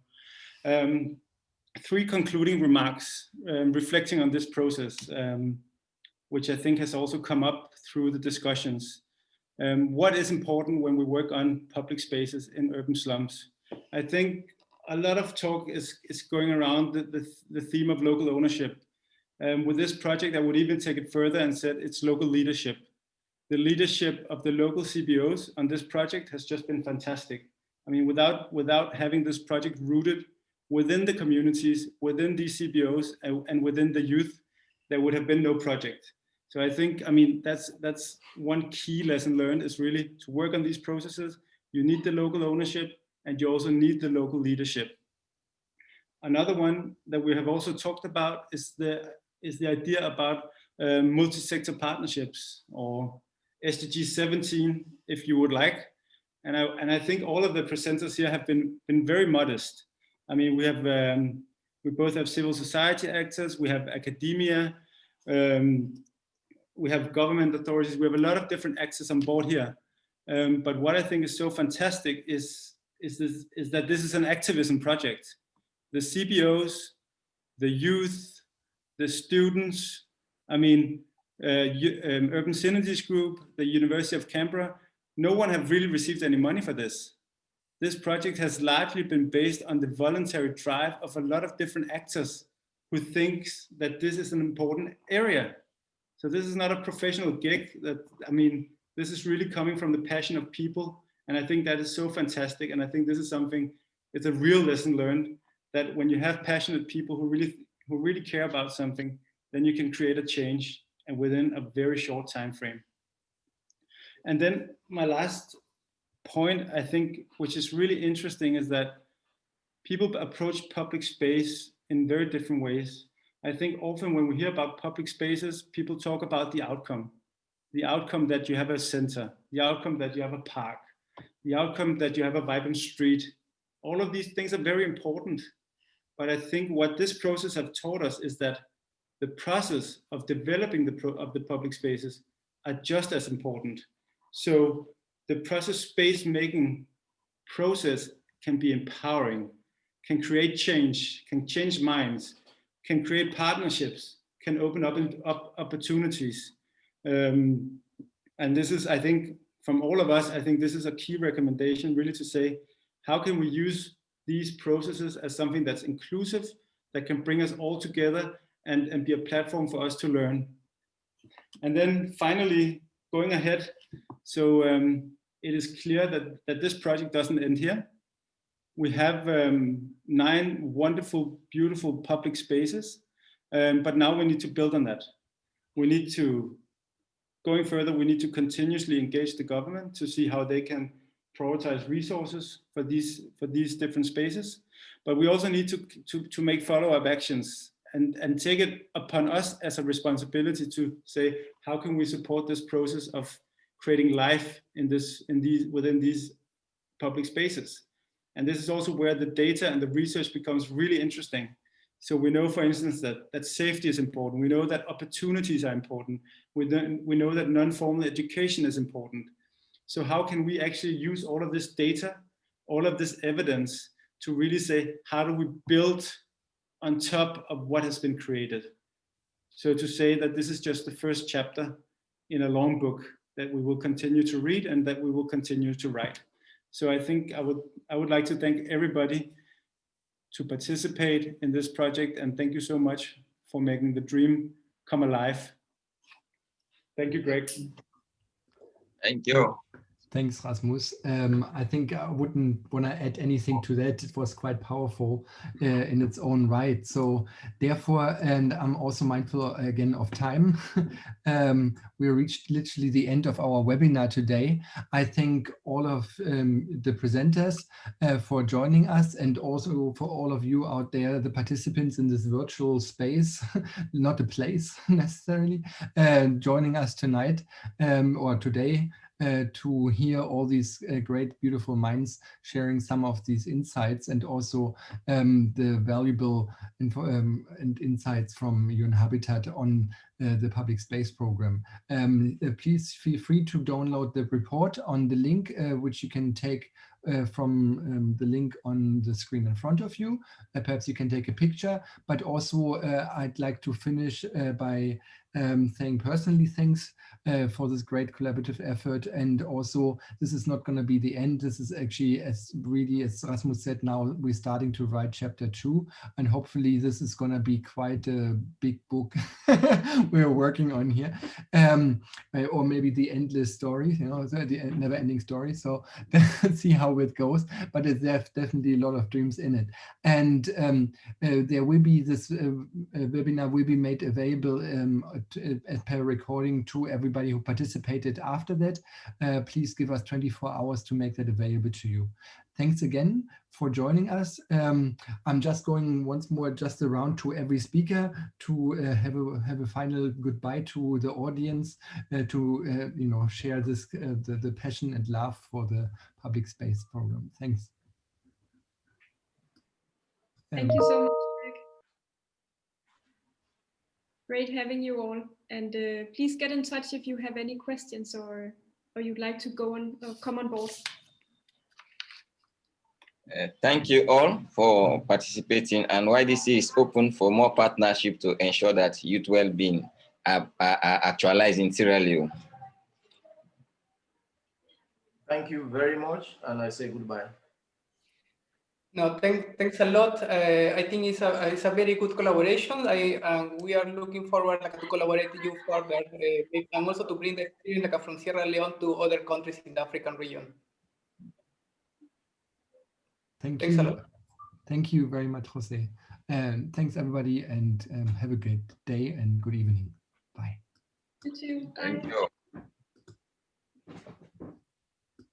3 concluding remarks reflecting on this process, which I think has also come up through the discussions. What is important when we work on public spaces in urban slums? I think a lot of talk is going around the theme of local ownership. With this project, I would even take it further and said it's local leadership. The leadership of the local CBOs on this project has just been fantastic. I mean, without having this project rooted within the communities, within these CBOs, and within the youth, there would have been no project. So I think, that's one key lesson learned, is really to work on these processes. You need the local ownership, and you also need the local leadership. Another one that we have also talked about is the idea about multi-sector partnerships, or SDG 17, if you would like. And I think all of the presenters here have been very modest. I mean, we both have civil society actors, we have academia, we have government authorities, we have a lot of different actors on board here. But what I think is so fantastic is that this is an activism project. The CBOs, the youth, the students, Urban Synergies Group, the University of Canberra, no one have really received any money for this. This project has largely been based on the voluntary drive of a lot of different actors who thinks that this is an important area. So this is not a professional gig. This is really coming from the passion of people. And I think that is so fantastic. And I think this is something, it's a real lesson learned, that when you have passionate people who really care about something, then you can create a change, and within a very short time frame. And then my last point, I think, which is really interesting, is that people approach public space in very different ways. I think often when we hear about public spaces, people talk about the outcome that you have a center, the outcome that you have a park, the outcome that you have a vibrant street. All of these things are very important. But I think what this process have taught us is that the process of developing the public spaces are just as important. So the process space making process can be empowering, can create change, can change minds, can create partnerships, can open up opportunities. And this is, I think, from all of us, I think this is a key recommendation, really, to say, how can we use these processes as something that's inclusive, that can bring us all together and be a platform for us to learn. And then finally, going ahead, so it is clear that this project doesn't end here. We have 9 wonderful, beautiful public spaces, but now we need to build on that. We need to, going further, we need to continuously engage the government to see how they can prioritize resources for these different spaces. But we also need to make follow-up actions and take it upon us as a responsibility to say, how can we support this process of creating life within these public spaces? And this is also where the data and the research becomes really interesting. So we know, for instance, that safety is important. We know that opportunities are important. We know that non-formal education is important. So how can we actually use all of this data, all of this evidence to really say, how do we build on top of what has been created? So to say that this is just the first chapter in a long book that we will continue to read and that we will continue to write. So I think I would like to thank everybody to participate in this project, and thank you so much for making the dream come alive. Thank you, Greg. Thank you. Thanks, Rasmus. I think I wouldn't want to add anything to that. It was quite powerful in its own right. So therefore, and I'm also mindful again of time, we reached literally the end of our webinar today. I thank all of the presenters for joining us, and also for all of you out there, the participants in this virtual space, not a place necessarily, joining us tonight or today. To hear all these great, beautiful minds sharing some of these insights, and also the valuable info and insights from UN-Habitat on the public space program. Please feel free to download the report on the link, which you can take from the link on the screen in front of you. Perhaps you can take a picture, but also I'd like to finish by saying personally thanks for this great collaborative effort. And also, this is not going to be the end. This is actually, as Rasmus said, now we're starting to write chapter 2, and hopefully this is going to be quite a big book we're working on here, or maybe the endless story, the never-ending story. So let's see how it goes, but there's definitely a lot of dreams in it. And there will be this webinar will be made available per recording to everybody who participated after that. Please give us 24 hours to make that available to you. Thanks again for joining us. I'm just going once more just around to every speaker to have a final goodbye to the audience, to share this the passion and love for the public space program. Thanks. Thank you so much, Greg. Great having you all, and please get in touch if you have any questions or you'd like to go on or come on board. Thank you all for participating, and YDC is open for more partnership to ensure that youth well-being are actualized in Sierra Leone. Thank you very much, and I say goodbye. No, thanks a lot. I think it's a very good collaboration. We are looking forward to collaborate with you further, and also to bring the experience from Sierra Leone to other countries in the African region. Thanks a lot. Thank you very much, Jose. Thanks everybody, and have a good day and good evening. Bye. You too. Thank you.